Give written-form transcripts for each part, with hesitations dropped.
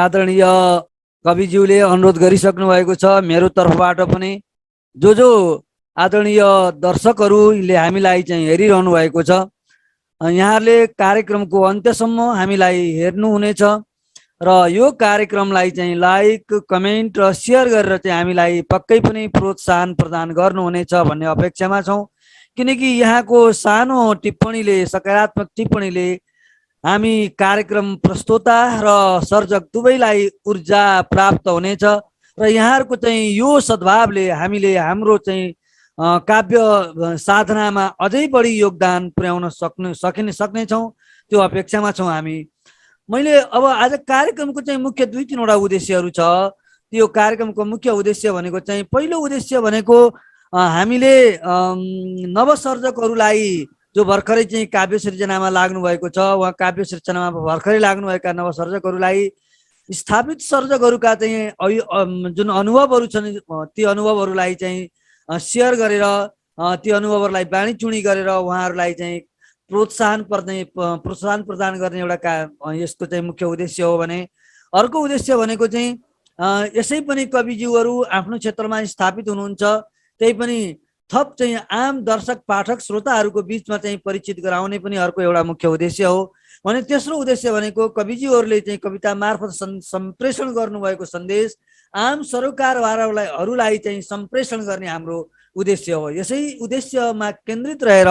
आदरणीय कविज्यूले अनुरोध गरिसक्नु भएको छ। मेरो तर्फबाट पनि जो आदरणीय दर्शकहरूले हामीलाई चाहिँ हेरिरहनु भएको छ, यहाँहरूले कार्यक्रमको अन्त्यसम्म हामीलाई हेर्नुहुनेछ र यो कार्यक्रमलाई चाहिँ लाइक, कमेन्ट र सेयर गरेर चाहिँ हामीलाई पक्कै पनि प्रोत्साहन प्रदान गर्नुहुनेछ भन्ने अपेक्षामा छौँ। किनकि यहाँको सानो टिप्पणीले, सकारात्मक टिप्पणीले हामी कार्यक्रम प्रस्तोता र सर्जक दुवैलाई ऊर्जा प्राप्त हुनेछ र यहाँहरूको चाहिँ यो सद्भावले हामीले हाम्रो चाहिँ काव्य साधनामा अझै बढी योगदान पुर्याउन सक्नेछौँ, त्यो अपेक्षामा छौँ हामी। मैले अब आज कार्यक्रमको चाहिँ मुख्य 2-3वटा उद्देश्यहरू छ। त्यो कार्यक्रमको मुख्य उद्देश्य भनेको चाहिँ, पहिलो उद्देश्य भनेको हामीले नवसर्जकहरूलाई, जो भर्खरै चाहिँ काव्य सृजनामा लाग्नु भएको छ, उहाँ काव्य सृजनामा भर्खरै लाग्नुभएका नवसर्जकहरूलाई, स्थापित सर्जकहरूका चाहिँ जुन अनुभवहरू छन्, ती अनुभवहरूलाई चाहिँ सेयर गरेर, ती अनुभवहरूलाई बाँडीचुँडी गरेर उहाँहरूलाई चाहिँ प्रोत्साहन प्रदान गर्ने एउटा यसको चाहिँ मुख्य उद्देश्य हो भने, अर्को उद्देश्य भनेको चाहिँ यसै पनि कविज्यूहरू आफ्नो क्षेत्रमा स्थापित हुनुहुन्छ, त्यही पनि थप चाहिँ आम दर्शक, पाठक, श्रोताहरूको बिचमा चाहिँ परिचित गराउने पनि अर्को एउटा मुख्य उद्देश्य हो भने, तेस्रो उद्देश्य भनेको कविज्यूहरूले चाहिँ कविता मार्फत सम्प्रेषण गर्नुभएको सन्देश आम सरोकारवालाहरूलाई चाहिँ सम्प्रेषण गर्ने हाम्रो उद्देश्य हो। यसै उद्देश्यमा केन्द्रित रहेर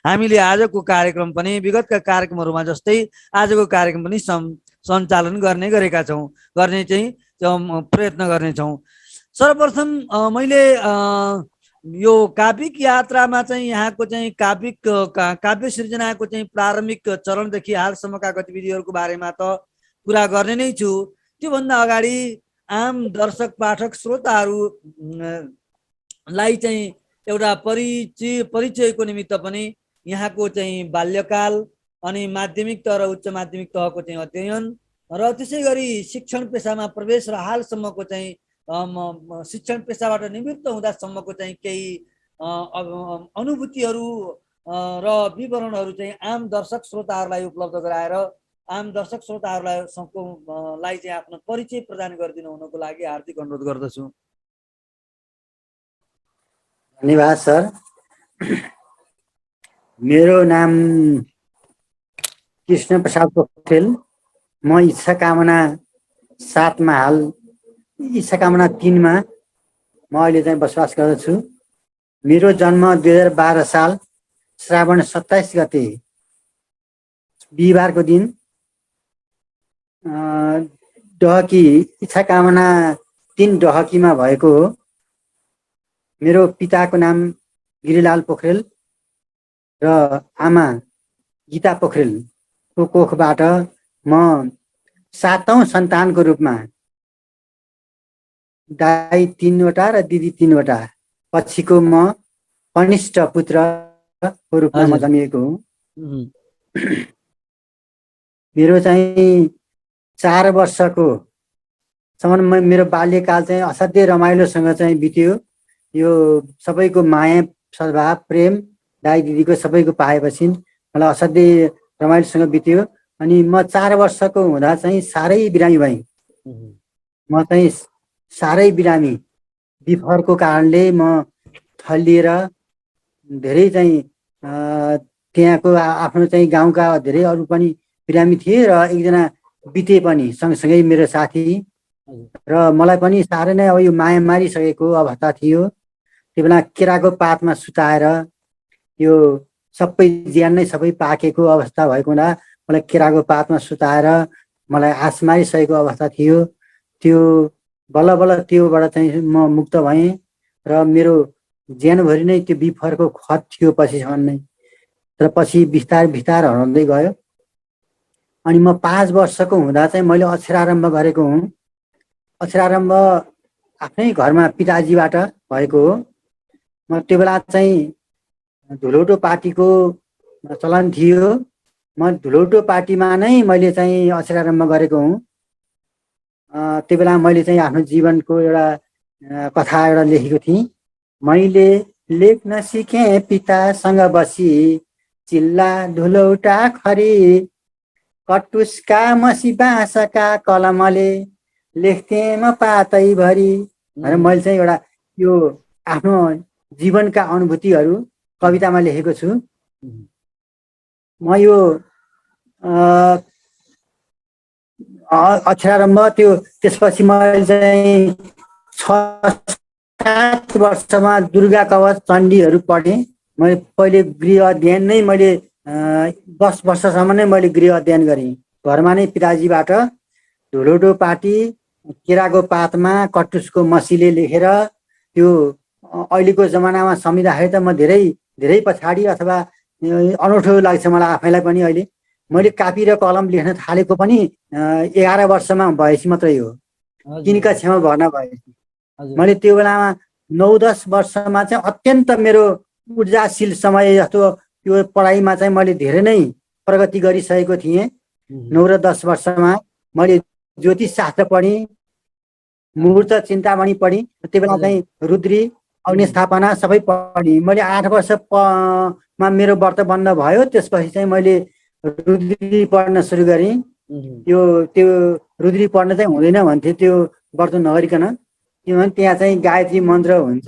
हामीले आजको कार्यक्रम पनि विगतका कार्यक्रमहरूमा जस्तै आजको कार्यक्रम पनि सञ्चालन गर्ने चाहिँ प्रयत्न गर्नेछौँ। सर्वप्रथम मैले यो काव्यिक यात्रामा चाहिँ यहाँको चाहिँ काव्य सृजनाको चाहिँ प्रारम्भिक चरणदेखि हालसम्मका गतिविधिहरूको बारेमा त कुरा गर्ने नै छु। त्योभन्दा अगाडि आम दर्शक, पाठक, श्रोताहरूलाई चाहिँ एउटा परिचयको निमित्त पनि यहाँको चाहिँ बाल्यकाल अनि माध्यमिक तह र उच्च माध्यमिक तहको चाहिँ अध्ययन र त्यसै गरी शिक्षण पेसामा प्रवेश र हालसम्मको चाहिँ शिक्षण पेसाबाट निवृत्त हुँदासम्मको चाहिँ केही अनुभूतिहरू र विवरणहरू चाहिँ आम दर्शक श्रोताहरूलाई उपलब्ध गराएर आम दर्शक श्रोताहरूलाई चाहिँ आफ्नो परिचय प्रदान गरिदिनु हुनको लागि हार्दिक अनुरोध गर्दछु। धन्यवाद सर। मेरो नाम कृष्ण प्रसाद पोखरेल। म इच्छा कामना 7मा, हाल इच्छा कामना 3मा म अहिले चाहिँ बसोबास गर्दछु। मेरो जन्म 2012 साल श्रावण 27 गते बिहिबारको दिन डहकी, इच्छा कामना 3 डहकीमा भएको हो। मेरो पिताको नाम गिरिलाल पोखरेल र आमा गीता पोखरेलको कोखबाट म 7औं सन्तानको रूपमा, दाइ 3वटा र दिदी 3वटा, पछिको म कनिष्ठ पुत्रको रूपमा म जन्मिएको हुँ। मेरो चाहिँ 4 वर्षको सम्म मेरो बाल्यकाल चाहिँ असाध्यै रमाइलोसँग चाहिँ बित्यो। यो सबैको माया, सद्भाव, प्रेम दाइ दिदीको सबैको पाएपछि मलाई असाध्यै रमाइलोसँग बित्यो। अनि म 4 वर्षको हुँदा चाहिँ साह्रै बिरामी भएँ। म चाहिँ साह्रै बिरामी, बिफरको कारणले म थलिएर धेरै चाहिँ त्यहाँको आफ्नो चाहिँ गाउँका धेरै अरू पनि बिरामी थिए र एकजना बिते पनि सँगसँगै मेरो साथी, र मलाई पनि साह्रै नै अब यो माया मारिसकेको अवस्था थियो। त्यो बेला केराको पातमा सुताएर, यो सबै ज्यान नै सबै पाकेको अवस्था भएको हुँदा मलाई केराको पातमा सुताएर मलाई आस मारिसकेको अवस्था थियो। त्यो बल्ल बल्ल त्योबाट चाहिँ म मुक्त भएँ र मेरो ज्यानभरि नै त्यो बिफरको खत थियो पछिसम्म नै। तर पछि बिस्तार बिस्तार हराउँदै गयो। अनि म 5 वर्षको हुँदा चाहिँ मैले अक्षरारम्भ गरेको हुँ। अक्षरारम्भ आफ्नै घरमा पिताजीबाट भएको हो। म त्यो बेला चाहिँ धुलौटो पार्टीको चलन थियो। म धुलौटो पार्टीमा नै मैले चाहिँ अक्षरारम्भ गरेको हुँ। त्यो बेला मैले चाहिँ आफ्नो जीवनको एउटा कथा एउटा लेखेको थिएँ। मैले लेख्न सिकेँ पितासँग बसी, चिल्ला धुलौटा खरी, कटुसका मसी बाँसका कलमले लेख्थेँ म पातैभरि भनेर मैले चाहिँ एउटा यो आफ्नो जीवनका अनुभूतिहरू कवितामा लेखेको छु। म यो अक्षरारम्भ त्यो त्यसपछि मैले चाहिँ 6-7 वर्षमा दुर्गा कवच चण्डीहरू पढेँ। मैले पहिले गृह अध्ययन नै मैले 10 वर्षसम्म नै मैले गृह अध्ययन गरेँ। घरमा नै पिताजीबाट धुलोडो पाटी केराको पातमा कटुसको मसीले लेखेर त्यो अहिलेको जमानामा सम्झिँदाखेरि त म धेरै धेरै पछाडि अथवा अनौठो लाग्छ मलाई आफैलाई पनि। अहिले मैले कापी र कलम लेख्न थालेको पनि 11 वर्षमा भएपछि मात्रै हो, 3 कक्षामा भर्ना भएपछि। मैले त्यो बेलामा 9-10 वर्षमा चाहिँ अत्यन्त मेरो ऊर्जाशील समय जस्तो त्यो पढाइमा चाहिँ मैले धेरै नै प्रगति गरिसकेको थिएँ। 9 र 10 वर्षमा मैले ज्योतिष शास्त्र पढेँ, मुहूर्त चिन्तामणि पढेँ। त्यो बेला चाहिँ रुद्री अग्नि स्थापना सबै पढेँ। मैले 8 वर्षमा मेरो व्रत बन्द भयो। त्यसपछि चाहिँ मैले रुद्री पढ्न सुरु गरेँ। त्यो रुद्री पढ्न चाहिँ हुँदैन भन्थे त्यो व्रत नगरिकन, किनभने त्यहाँ चाहिँ गायत्री मन्त्र हुन्छ,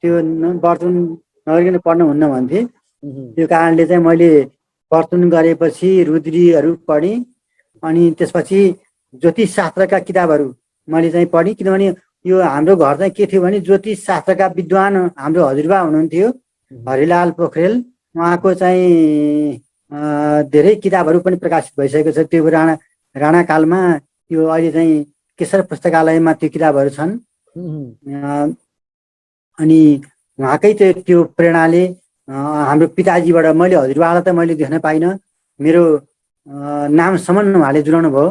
त्यो व्रतुन नगरिकन पढ्नु हुन्न भन्थे। त्यो कारणले चाहिँ मैले व्रतुन गरेपछि रुद्रीहरू पढेँ। अनि त्यसपछि ज्योतिष शास्त्रका किताबहरू मैले चाहिँ पढेँ, किनभने यो हाम्रो घर चाहिँ के थियो भने ज्योतिष शास्त्रका विद्वान हाम्रो हजुरबा हुनुहुन्थ्यो हरिलाल पोखरेल। उहाँको चाहिँ धेरै किताबहरू पनि प्रकाशित भइसकेको छ। त्यो राणा कालमा त्यो अहिले चाहिँ केशर पुस्तकालयमा त्यो किताबहरू छन्। अनि उहाँकै त्यो प्रेरणाले हाम्रो पिताजीबाट मैले हजुरबालाई त मैले देख्न पाइनँ, मेरो नामसम्म उहाँले जुलाउनु भयो।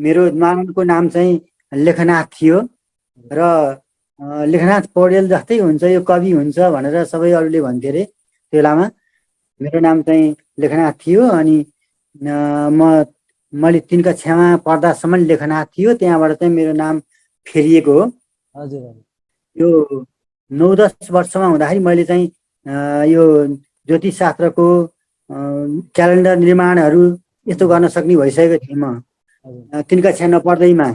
मेरो नानको नाम चाहिँ लेखनाथ थियो र लेखनाथ पौडेल जस्तै हुन्छ, यो कवि हुन्छ भनेर सबै अरूले भन्थे अरे। त्यो बेलामा मेरो नाम चाहिँ लेखनाथ थियो। अनि मैले 3 कक्षामा पढ्दासम्म लेखनाथ थियो, त्यहाँबाट चाहिँ मेरो नाम फेरिएको हो। यो 9-10 वर्षमा हुँदाखेरि मैले चाहिँ यो ज्योतिष शास्त्रको क्यालेन्डर निर्माणहरू यस्तो गर्न सक्ने भइसकेको थिएँ। म 3 कक्षा नपढ्दैमा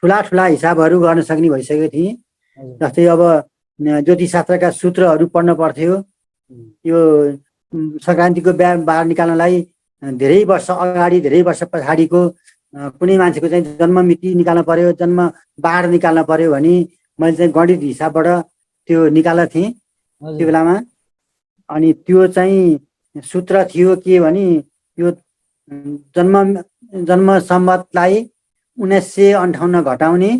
ठुला ठुला हिसाबहरू गर्न सक्ने भइसकेको थिएँ। जस्तै अब ज्योतिष शास्त्रका सूत्रहरू पढ्न पर्थ्यो। यो सङ्क्रान्तिको बार निकाल्नलाई धेरै वर्ष अगाडि धेरै वर्ष पछाडिको कुनै मान्छेको चाहिँ जन्म मिति निकाल्न पर्यो, जन्म बार निकाल्न पर्यो भने मैले चाहिँ गणित हिसाबबाट त्यो निकाल्न थिएँ त्यो बेलामा। अनि त्यो चाहिँ सूत्र थियो के भने यो जन्म सम्वतलाई 1958 घटाउने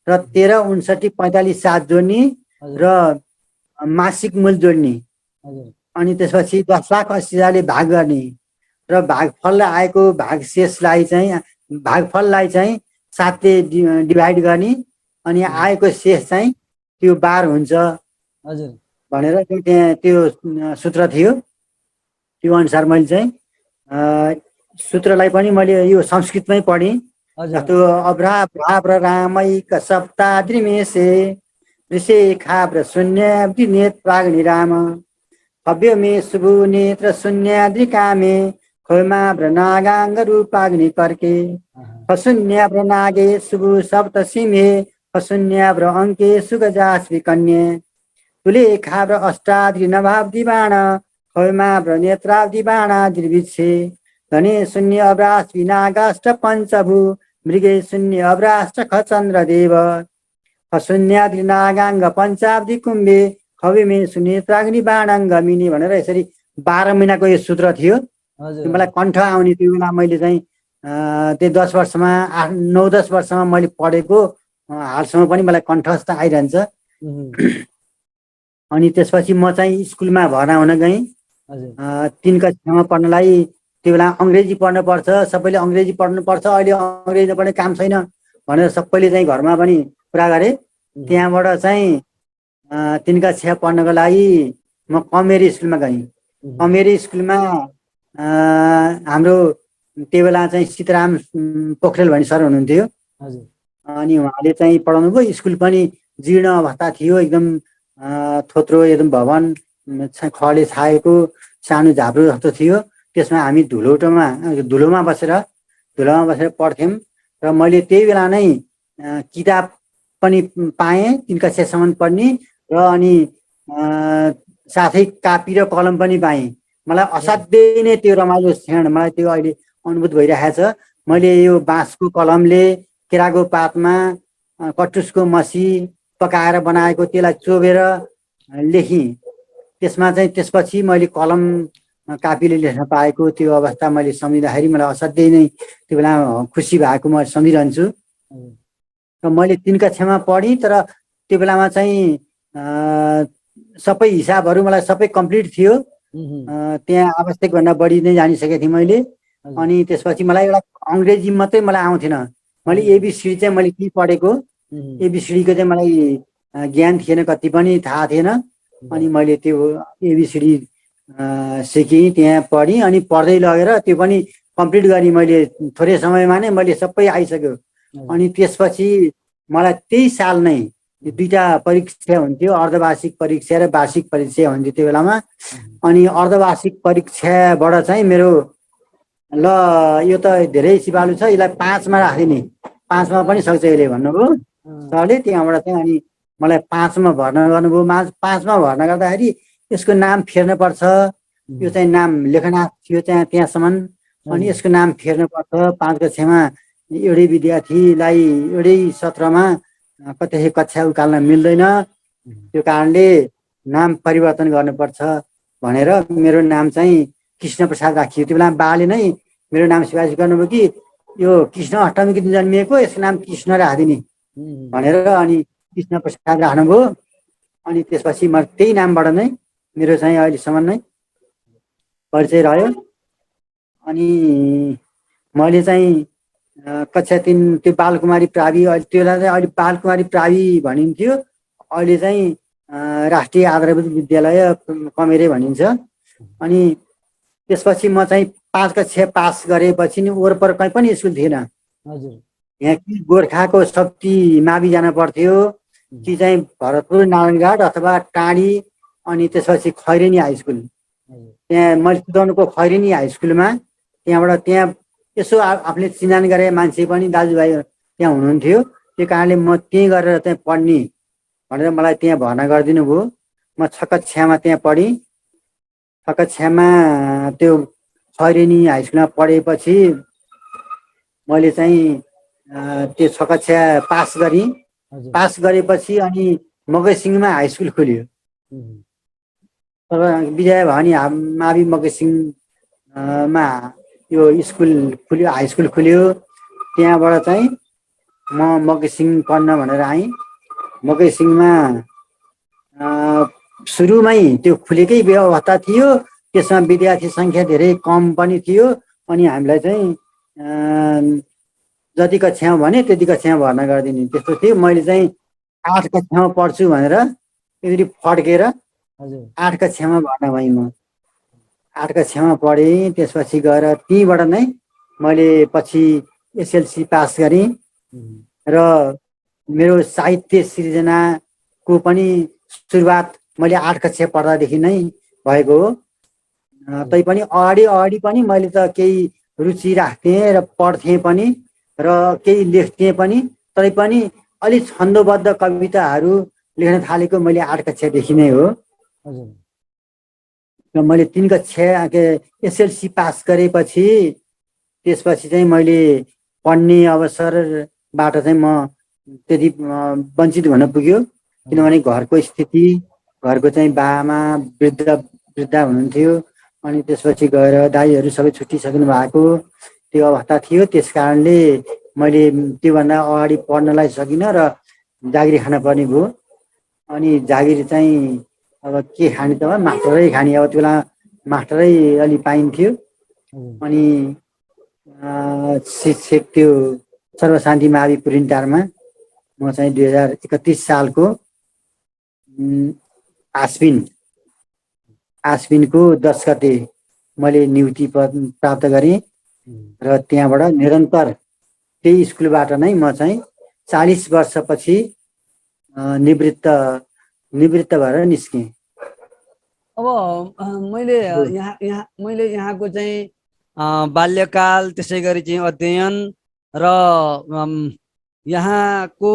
र 13, 59, 45 7 जोड्ने र मासिक मूल जोड्ने। अनि त्यसपछि 10,80,000ले भाग गर्ने र भागफललाई आएको भागशेषलाई चाहिँ भागफललाई चाहिँ 7 ले डिभाइड गर्ने। अनि आएको शेष चाहिँ त्यो बार हुन्छ भनेर त्यो सूत्र थियो। त्यो अनुसार मैले चाहिँ सूत्रलाई पनि मैले यो संस्कृतमै पढेँ। जस्तो अभ्राभ्राभ्र रामैक सप्ताद्रिमेषे ऋषे खाभ्र शून्याब्दि नेत्र प्राग्निराम भव्य मे शुभु नेत्र शून्याद्रिकामे खोमाभ्र नागाङ्ग रूपाग्नि कर्के फशून्याभ्र नागे शुभु सप्तसिंहे फशून्याभ्र अङ्के सुगजास्वि कन्ये तुले खाभ्र अष्टाद्रि नभाब्दि बाण खोमाभ्र नेत्राब्दि बाणाद्रिविच्छे धने शून्य अभ्रास्वि नागाष्ट पञ्चभू मृगे शून्य अभ्राष्ट खचन्द्रदेव फशून्याद्रि नागाङ्ग पञ्चाब्दि कुम्भे खविमे सुनेत्राग्नि बाणाङ्ग मिनी भनेर यसरी 12 महिनाको यो सूत्र थियो। मलाई कण्ठ आउने त्यो बेला मैले चाहिँ त्यो 10 वर्षमा 9-10 वर्षमा मैले पढेको हालसम्म पनि मलाई कण्ठस्थ आइरहन्छ। अनि त्यसपछि म चाहिँ स्कुलमा भर्ना हुन गएँ। 3 कक्षामा पढ्नलाई त्यो बेला अङ्ग्रेजी पढ्नु पर्छ, सबैले अङ्ग्रेजी पढ्नुपर्छ, अहिले अङ्ग्रेजी नपढ्ने काम छैन भनेर सबैले चाहिँ घरमा पनि कुरा गरे। त्यहाँबाट चाहिँ 3 कक्षा पढ्नको लागि म कमेरी स्कुलमा गएँ। कमेरी स्कुलमा हाम्रो त्यो बेला चाहिँ सीताराम पोखरेल भन्ने सर हुनुहुन्थ्यो। अनि उहाँले चाहिँ पढाउनु भयो। स्कुल पनि जीर्ण अवस्था थियो, एकदम थोत्रो एकदम भवन खले छाएको सानो झाप्रो जस्तो थियो। त्यसमा हामी धुलोमा बसेर पढ्थ्यौँ र मैले त्यही बेला नै किताब पनि पाएँ 3 कक्षासम्म पढ्ने र अनि साथै कापी र कलम पनि पाएँ। मलाई असाध्यै नै त्यो रमाइलो क्षण मलाई त्यो अहिले अनुभूत भइरहेको छ। मैले यो बाँसको कलमले केराको पातमा कटुसको मसी पकाएर बनाएको त्यसलाई चोबेर लेखेँ। त्यसपछि मैले कलम कापीले लेख्न पाएको त्यो अवस्था मैले सम्झिँदाखेरि मलाई असाध्यै नै त्यो बेला खुसी भएको म सम्झिरहन्छु। र मैले 3 कक्षामा पढेँ तर त्यो बेलामा चाहिँ सबै हिसाबहरू मलाई सबै कम्प्लिट थियो। त्यहाँ आवश्यकभन्दा बढी नै जानिसकेको थिएँ मैले। अनि त्यसपछि मलाई एउटा अङ्ग्रेजी मात्रै मलाई आउँथेन। मैले एबिसिडी चाहिँ मैले के पढेको एबिसिडीको चाहिँ मलाई ज्ञान थिएन, कति पनि थाहा थिएन। अनि मैले त्यो एबिसिडी सिकेँ, त्यहाँ पढेँ अनि पढ्दै लगेर त्यो पनि कम्प्लिट गरेँ मैले। थोरै समयमा नै मैले सबै आइसक्यो। अनि त्यसपछि मलाई त्यही साल नै 2टा परीक्षा हुन्थ्यो, अर्धवार्षिक परीक्षा र वार्षिक परीक्षा हुन्थ्यो त्यो बेलामा। अनि अर्धवार्षिक परीक्षाबाट चाहिँ मेरो ल यो त धेरै सिपालु छ, यसलाई 5मा राखिदिने, 5मा पनि सक्छ यसले भन्नुभयो सरले। त्यहाँबाट चाहिँ अनि मलाई 5मा भर्ना गर्नुभयो। 5मा भर्ना गर्दाखेरि यसको नाम फेर्न पर्छ, यो चाहिँ नाम लेखनाथ थियो त्यहाँसम्म। अनि यसको नाम फेर्न पर्छ। 5 कक्षामा एउटै विद्यार्थीलाई एउटै सत्रमा कतै कक्षा उकाल्न मिल्दैन, त्यो कारणले नाम परिवर्तन गर्नुपर्छ भनेर मेरो नाम चाहिँ कृष्ण प्रसाद राखियो। त्यो बेला बाले नै मेरो नाम सिफारिस गर्नुभयो कि यो कृष्ण अष्टमीको दिन जन्मिएको, यसको नाम कृष्ण राखिदिने भनेर अनि कृष्ण प्रसाद राख्नुभयो। अनि त्यसपछि म त्यही नामबाट नै मेरो चाहिँ अहिलेसम्म नै परिचय रह्यो। अनि मैले चाहिँ कक्षा 3 त्यो बालकुमारी प्रावि, त्यो बेला चाहिँ अहिले बालकुमारी प्रावि भनिन्थ्यो, अहिले चाहिँ राष्ट्रिय आधारभूत विद्यालय कमेरे भनिन्छ। अनि त्यसपछि म चाहिँ 5 कक्षा पास गरेपछि नि वरपर कहीँ पनि स्कुल थिएन। यहाँ कि गोर्खाको शक्ति मावि जान पर्थ्यो कि चाहिँ भरतपुर नारायणघाट अथवा टाढी, अनि त्यसपछि खैरेनी हाई स्कुल। त्यहाँ मैले चितवनको खैरेनी हाई स्कुलमा त्यहाँ यसो आफूले चिनान गरे मान्छे पनि दाजुभाइ त्यहाँ हुनुहुन्थ्यो। त्यो कारणले म त्यहीँ गरेर चाहिँ पढ्ने भनेर मलाई त्यहाँ भर्ना गरिदिनु भयो। म 6 कक्षामा त्यहाँ पढेँ। 6 कक्षामा त्यो खैरेनी हाई स्कुलमा पढेपछि मैले चाहिँ त्यो 6 कक्षा पास गरेँ। पास गरेपछि अनि मगरसिंहमा हाई स्कुल खुल्यो, विजय भवानी मावि मगरसिंहमा यो स्कुल खुल्यो, हाई स्कुल खुल्यो। त्यहाँबाट चाहिँ म मगरसिंह पढ्न भनेर आएँ। मगरसिंहमा सुरुमै त्यो खुलेकै अवस्था थियो, त्यसमा विद्यार्थी सङ्ख्या धेरै कम पनि थियो। अनि हामीलाई चाहिँ जति कक्षामा भने त्यति कक्षामा भर्ना गरिदिने त्यस्तो थियो। मैले चाहिँ 8 कक्षामा पढ्छु भनेर यसरी फड्केर 8 कक्षामा भर्ना भएँ। म 8 कक्षामा पढेँ। त्यसपछि गएर त्यहीँबाट नै मैले पछि एसएलसी पास गरेँ र मेरो साहित्य सिर्जनाको पनि सुरुवात मैले 8 कक्षा पढ्दादेखि नै भएको हो। तैपनि अगाडि पनि मैले त केही रुचि राख्थेँ र पढ्थेँ पनि र केही लेख्थेँ पनि। तरै पनि अलिक छन्दोबद्ध कविताहरू लेख्न थालेको मैले 8 कक्षादेखि नै हो। र मैले 3 कक्षा एसएलसी पास गरेपछि त्यसपछि चाहिँ मैले पढ्ने अवसरबाट चाहिँ म त्यति वञ्चित हुन पुग्यो। किनभने घरको स्थिति, घरको चाहिँ बाआमा वृद्ध हुनुहुन्थ्यो। अनि त्यसपछि गएर दाइहरू सबै छुट्टिसक्नु भएको त्यो अवस्था थियो। त्यस कारणले मैले त्योभन्दा अगाडि पढ्नलाई सकिनँ र जागिरी खान पर्ने भयो। अनि जागिरी चाहिँ अब के खाने त मास्टरै खाने। अब त्यो बेला मास्टरै अलि पाइन्थ्यो। अनि शिक्षक त्यो सर्वशान्ति मावि पुरिन्टारमा म चाहिँ 2031 सालको आश्विनको 10 गते मैले नियुक्ति प्राप्त गरेँ र त्यहाँबाट निरन्तर त्यही स्कुलबाट नै म चाहिँ 40 वर्षपछि निवृत्त भएर निस्केँ। अब मैले मैले यहाँको चाहिँ बाल्यकाल त्यसै गरी चाहिँ अध्ययन र यहाँको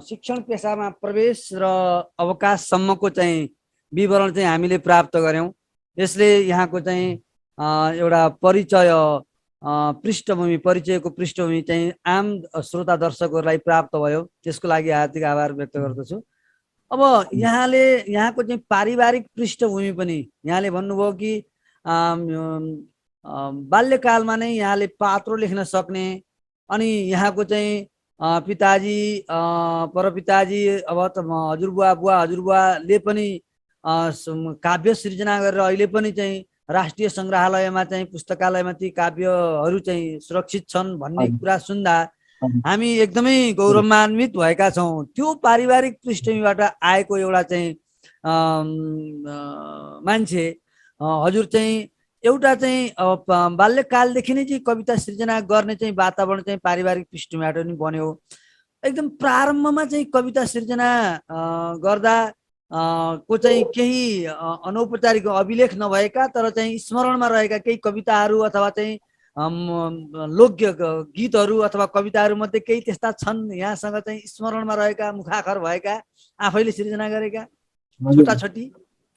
शिक्षण पेसामा प्रवेश र अवकाशसम्मको चाहिँ विवरण चाहिँ हामीले प्राप्त गऱ्यौँ। यसले यहाँको चाहिँ एउटा परिचय पृष्ठभूमि परिचयको पृष्ठभूमि चाहिँ आम श्रोता दर्शकहरूलाई प्राप्त भयो। त्यसको लागि हार्दिक आभार व्यक्त गर्दछु। अब यहाँले यहाँको चाहिँ पारिवारिक पृष्ठभूमि पनि यहाँले भन्नुभयो कि बाल्यकालमा नै यहाँले पात्रो लेख्न सक्ने, अनि यहाँको चाहिँ पिताजी परपिताजी अब त हजुरबुवा बुवा हजुरबुवाले पनि काव्य सृजना गरेर अहिले पनि चाहिँ राष्ट्रिय सङ्ग्रहालयमा चाहिँ पुस्तकालयमा ती काव्यहरू चाहिँ सुरक्षित छन् भन्ने कुरा सुन्दा हामी एकदमै गौरवान्वित भएका छौँ। त्यो पारिवारिक पृष्ठभूमिबाट आएको एउटा चाहिँ मान्छे हजुर चाहिँ एउटा चाहिँ बाल्यकालदेखि नै चाहिँ कविता सृजना गर्ने चाहिँ वातावरण चाहिँ पारिवारिक पृष्ठभूमिबाट पनि बन्यो। एकदम प्रारम्भमा चाहिँ कविता सृजना गर्दा को चाहिँ केही अनौपचारिक अभिलेख नभएका तर चाहिँ स्मरणमा रहेका केही कविताहरू अथवा चाहिँ लोक गीतहरू अथवा कविताहरू मध्ये केही त्यस्ता छन् यहाँसँग चाहिँ स्मरणमा रहेका, मुखाखर भएका, आफैले सृजना गरेका छोटा छोटी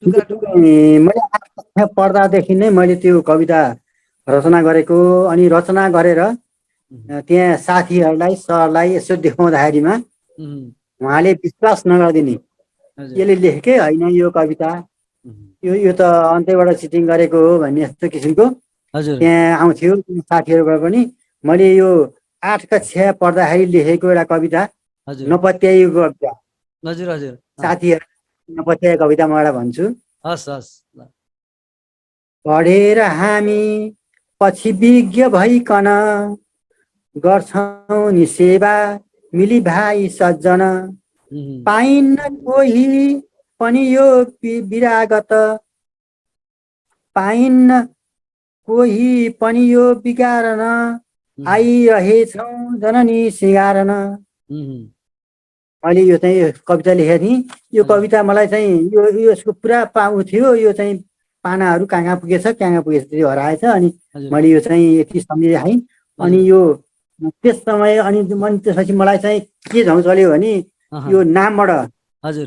टुक्रा टुक्रा? मैले पढ्दादेखि नै मैले त्यो कविता रचना गरेको, अनि रचना गरेर त्यहाँ साथीहरूलाई सरलाई यसो देखाउँदाखेरिमा उहाँले विश्वास नगरिदिने, यसले लेखेकै होइन यो कविता, यो त अन्त्यबाट चिटिङ गरेको हो भन्ने यस्तो किसिमको त्यहाँ आउँथ्यो साथीहरूबाट पनि। मैले यो 8 कक्षा पढ्दाखेरि लेखेको एउटा कविता, नपत्याइएको कविता, साथीहरू नपत्याएको कविता म एउटा भन्छु। पढेर हामी पछि विज्ञ भइकन गर्छौं नि सेवा मिली भाइ सज्जन, पाइन्न कोही पनि यो विरागत, पाइन्न कोही पनि यो बिगारन, आइरहेछौँ जननी सिगारन। मैले यो चाहिँ कविता लेखेको थिएँ। यो कविता मलाई चाहिँ यो यसको पुरा पाउ थियो, यो चाहिँ पानाहरू कहाँ पुगेछ कहाँ पुगेछ त्यो हराएछ। अनि मैले यो चाहिँ यति सम्झिराखेँ। अनि यो त्यस समय अनि त्यसपछि मलाई चाहिँ के झौँ चल्यो भने यो नामबाट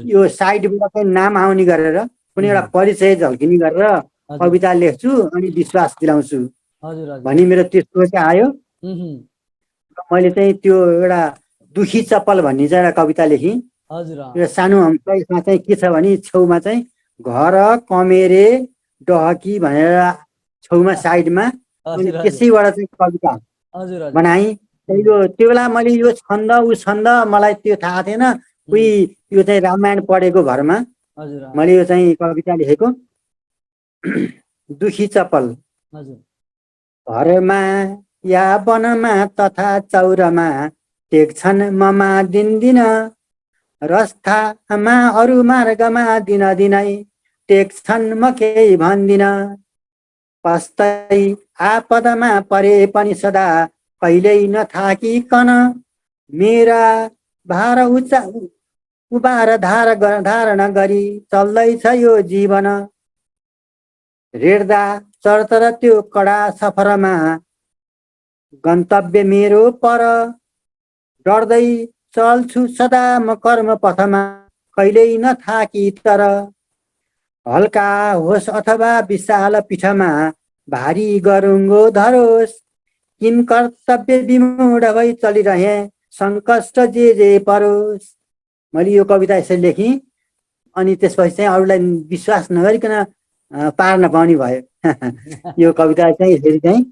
यो साइडबाट चाहिँ नाम आउने गरेर कुनै एउटा परिचय झल्किने गरेर कविता लेख्छु अनि विश्वास दिलाउँछु भनी मेरो त्यस्तो चाहिँ आयो। मैले चाहिँ त्यो एउटा दुखी चप्पल भन्ने चाहिँ एउटा कविता लेखेँ। यो सानो यसमा चाहिँ के छ भने छेउमा चाहिँ घर कमेरे डहकी भनेर छेउमा साइडमा, अनि त्यसैबाट चाहिँ कविता बनाएँ। त्यो बेला मैले यो छन्द ऊ छन्द मलाई त्यो थाहा थिएन। उही यो चाहिँ रामायण पढेको भरमा मैले यो चाहिँ कविता लेखेको। दुखी चप्पल। घरमा या वनमा तथा चौरमा टेक्छन् ममा दिन दिन, रस्थामा अरू मार्गमा दिन दिनै टेक्छन् म केही भन्दिन। पस्तै आपदमा परे पनि सदा कहिल्यै नथाकिकन, मेरा भार उबार धारण गरी चल्दैछ यो जीवन। रेड्दा चरतर त्यो कडा सफरमा गन्तव्य मेरो पर, डर्दै चल्छु सदा म कर्म पथमा कहिल्यै नथाकी तर। हल्का होस् अथवा विशाल पीठमा भारी गरुङ्गो धरोस्, किन कर्तव्य विमूढ भई चलिरहे सङ्कष्ट जे परोस्। मैले यो कविता यसरी लेखेँ। अनि त्यसपछि चाहिँ अरूलाई विश्वास नगरिकन पार नपाउने भयो। यो कविता चाहिँ यसरी चाहिँ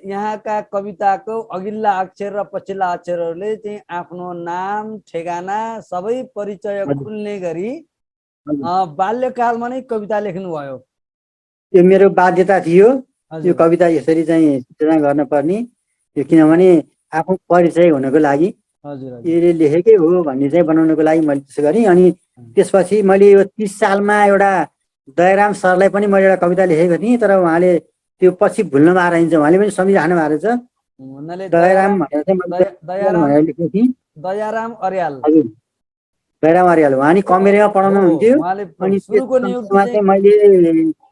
यहाँका कविताको अघिल्ला अक्षर र पछिल्ला अक्षरहरूले चाहिँ आफ्नो नाम ठेगाना सबै परिचय खुल्ने गरी बाल्यकालमा नै कविता लेख्नुभयो। यो मेरो बाध्यता थियो। यो कविता यसरी चाहिँ सूचना गर्न पर्ने, यो किनभने आफ्नो परिचय हुनको लागि यसले लेखेकै हो भन्ने चाहिँ बनाउनको लागि मैले त्यसो गरेँ। अनि त्यसपछि मैले यो 30 सालमा एउटा दयाराम सरलाई पनि मैले एउटा कविता लेखेको थिएँ, तर उहाँले त्यो पछि भुल्न भएको रहन्छ, उहाँले पनि सम्झिराख्नु भएको रहेछ। दयाराम भनेर चाहिँ मैले लेखेको थिएँ। दयाराम अर्याल। हजुर, गैरामारी हाल उहाँ नि कमेरीमा पढाउनु हुन्थ्यो। उहाँले अनि त्यस सुरुको नियुक्ति समयमा चाहिँ चाहिँ मैले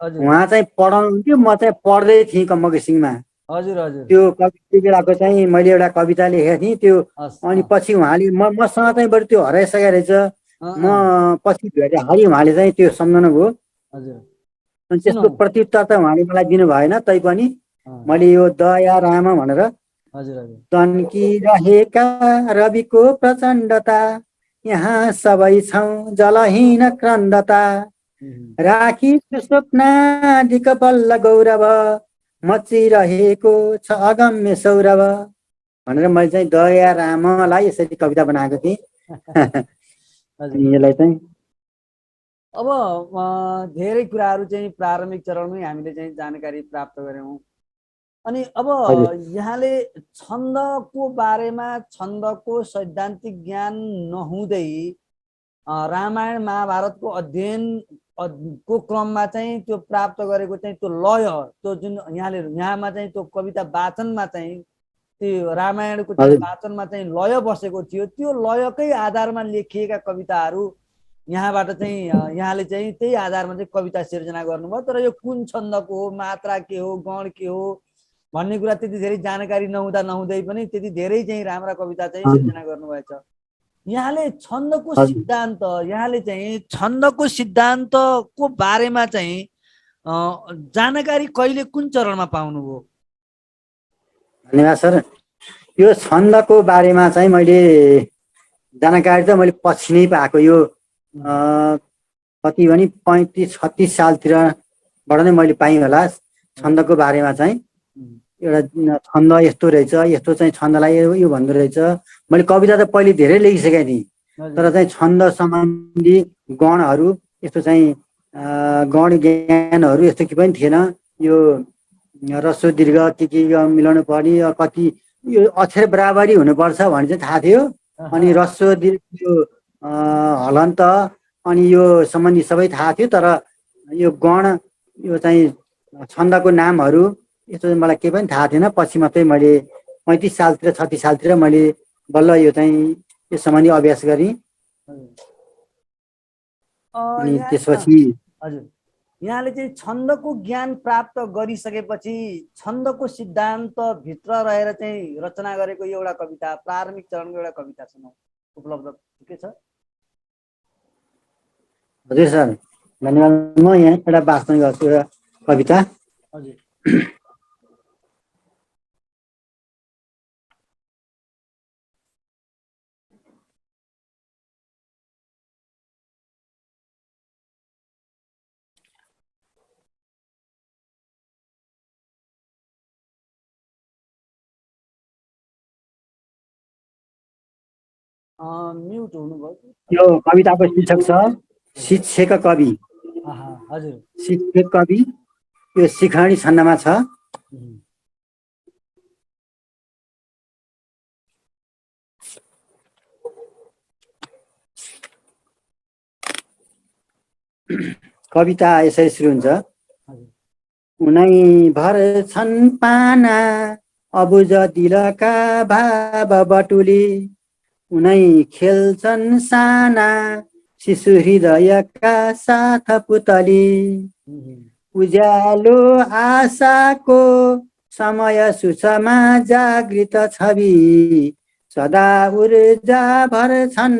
हजुर उहाँ चाहिँ पढाउनु हुन्थ्यो, म चाहिँ पढ्दै थिएँ कम्बकेसिङमा। हजुर हजुर त्यो त्यो बेलाको चाहिँ मैले एउटा कविता लेखेको थिएँ त्यो। हस् अनि पछि उहाँले मसँग चाहिँ बरु त्यो हराइसकेको रहेछ। म अँ, पछि भेट्दाखेरि उहाँले चाहिँ त्यो सम्झनु भयो। हजुर अनि सुनौ त्यसको प्रत्युत्तर त उहाँले मलाई दिनु भएन, तैपनि अँ, मैले यो दया राम भनेर हजुर हजुर तन्किरहेका रविको प्रचण्डता, यहाँ सबै छौँ जलहीन क्रन्दता, उम्, राखी स्वप्नादिक बल्ल गौरव, मचिरहेको छ अगम्य सौरभ भनेर मैले चाहिँ दया रामलाई यसरी कविता बनाएको थिएँ। हजुर अनि यसलाई चाहिँ अब धेरै कुराहरू चाहिँ प्रारम्भिक चरणमै हामीले चाहिँ जानकारी प्राप्त गऱ्यौँ। अनि अब हजुर यहाँले छन्दको बारेमा छन्दको सैद्धान्तिक ज्ञान नहुँदै रामायण महाभारतको अध्ययन को क्रममा चाहिँ त्यो प्राप्त गरेको चाहिँ त्यो लय, त्यो जुन यहाँमा चाहिँ त्यो कविता वाचनमा चाहिँ त्यो रामायणको चाहिँ हजुर वाचनमा चाहिँ लय बसेको थियो, त्यो लयकै आधारमा लेखिएका कविताहरू यहाँबाट चाहिँ यहाँले चाहिँ त्यही आधारमा चाहिँ कविता सिर्जना गर्नुभयो। तर यो कुन छन्दको हो, मात्रा के हो, गण के हो भन्ने कुरा त्यति धेरै जानकारी नहुँदा नहुँदै पनि त्यति धेरै चाहिँ राम्रा कविता चाहिँ हजुर सिर्जना गर्नुभएछ। यहाँले छन्दको हजुर सिद्धान्त, यहाँले चाहिँ छन्दको सिद्धान्तको बारेमा चाहिँ जानकारी कहिले कुन चरणमा पाउनुभयो? धन्यवाद सर। यो छन्दको बारेमा चाहिँ मैले जानकारी त मैले पछि नै पाएको। यो कति भने 35-36 सालतिरबाट नै मैले पाएँ होला छन्दको बारेमा चाहिँ। एउटा छन्द यस्तो रहेछ, यस्तो चाहिँ छन्दलाई यो भन्दो रहेछ। मैले कविता त पहिले धेरै लेखिसकेको थिएँ, तर चाहिँ छन्द सम्बन्धी गणहरू यस्तो चाहिँ गण ज्ञानहरू यस्तो के पनि थिएन। यो ह्रस्व दीर्घ के मिलाउनु पर्ने, कति यो अक्षर बराबरी हुनुपर्छ भन्ने चाहिँ थाहा थियो। अनि ह्रस्व दीर्घ यो हलन्त अनि यो सम्बन्धी सबै थाहा थियो। तर यो गण यो चाहिँ छन्दको नामहरू यस्तो चाहिँ मलाई केही पनि थाहा थिएन। पछि मात्रै मैले 35 सालतिर 36 सालतिर मैले बल्ल यो चाहिँ यस सम्बन्धी अभ्यास गरेँ। अनि त्यसपछि हजुर यहाँले चाहिँ छन्दको ज्ञान प्राप्त गरिसकेपछि छन्दको सिद्धान्त भित्र रहेर चाहिँ रचना गरेको एउटा कविता, प्रारम्भिक चरणको एउटा कविता सुनौ, उपलब्ध के छ? हजुर सर धन्यवाद। म यहाँ एउटा वाचन गर्छु एउटा कविता। हजुर म्युट हुनुभयो। यो कविताको शीर्षक छ शिक्षक कवि। हजुर शिक्षक कवि यो सिखानी छन्दमा छ। कविता यसरी सुरु हुन्छ। उनै भर छन् पाना अबुझ दिलका भाव बटुली, उनै खेल्छन् साना शिशु हृदयका साथ पुतली, उज्यालो आशाको समय सुषमा जागृत छवि, सदा ऊर्जा भर छन्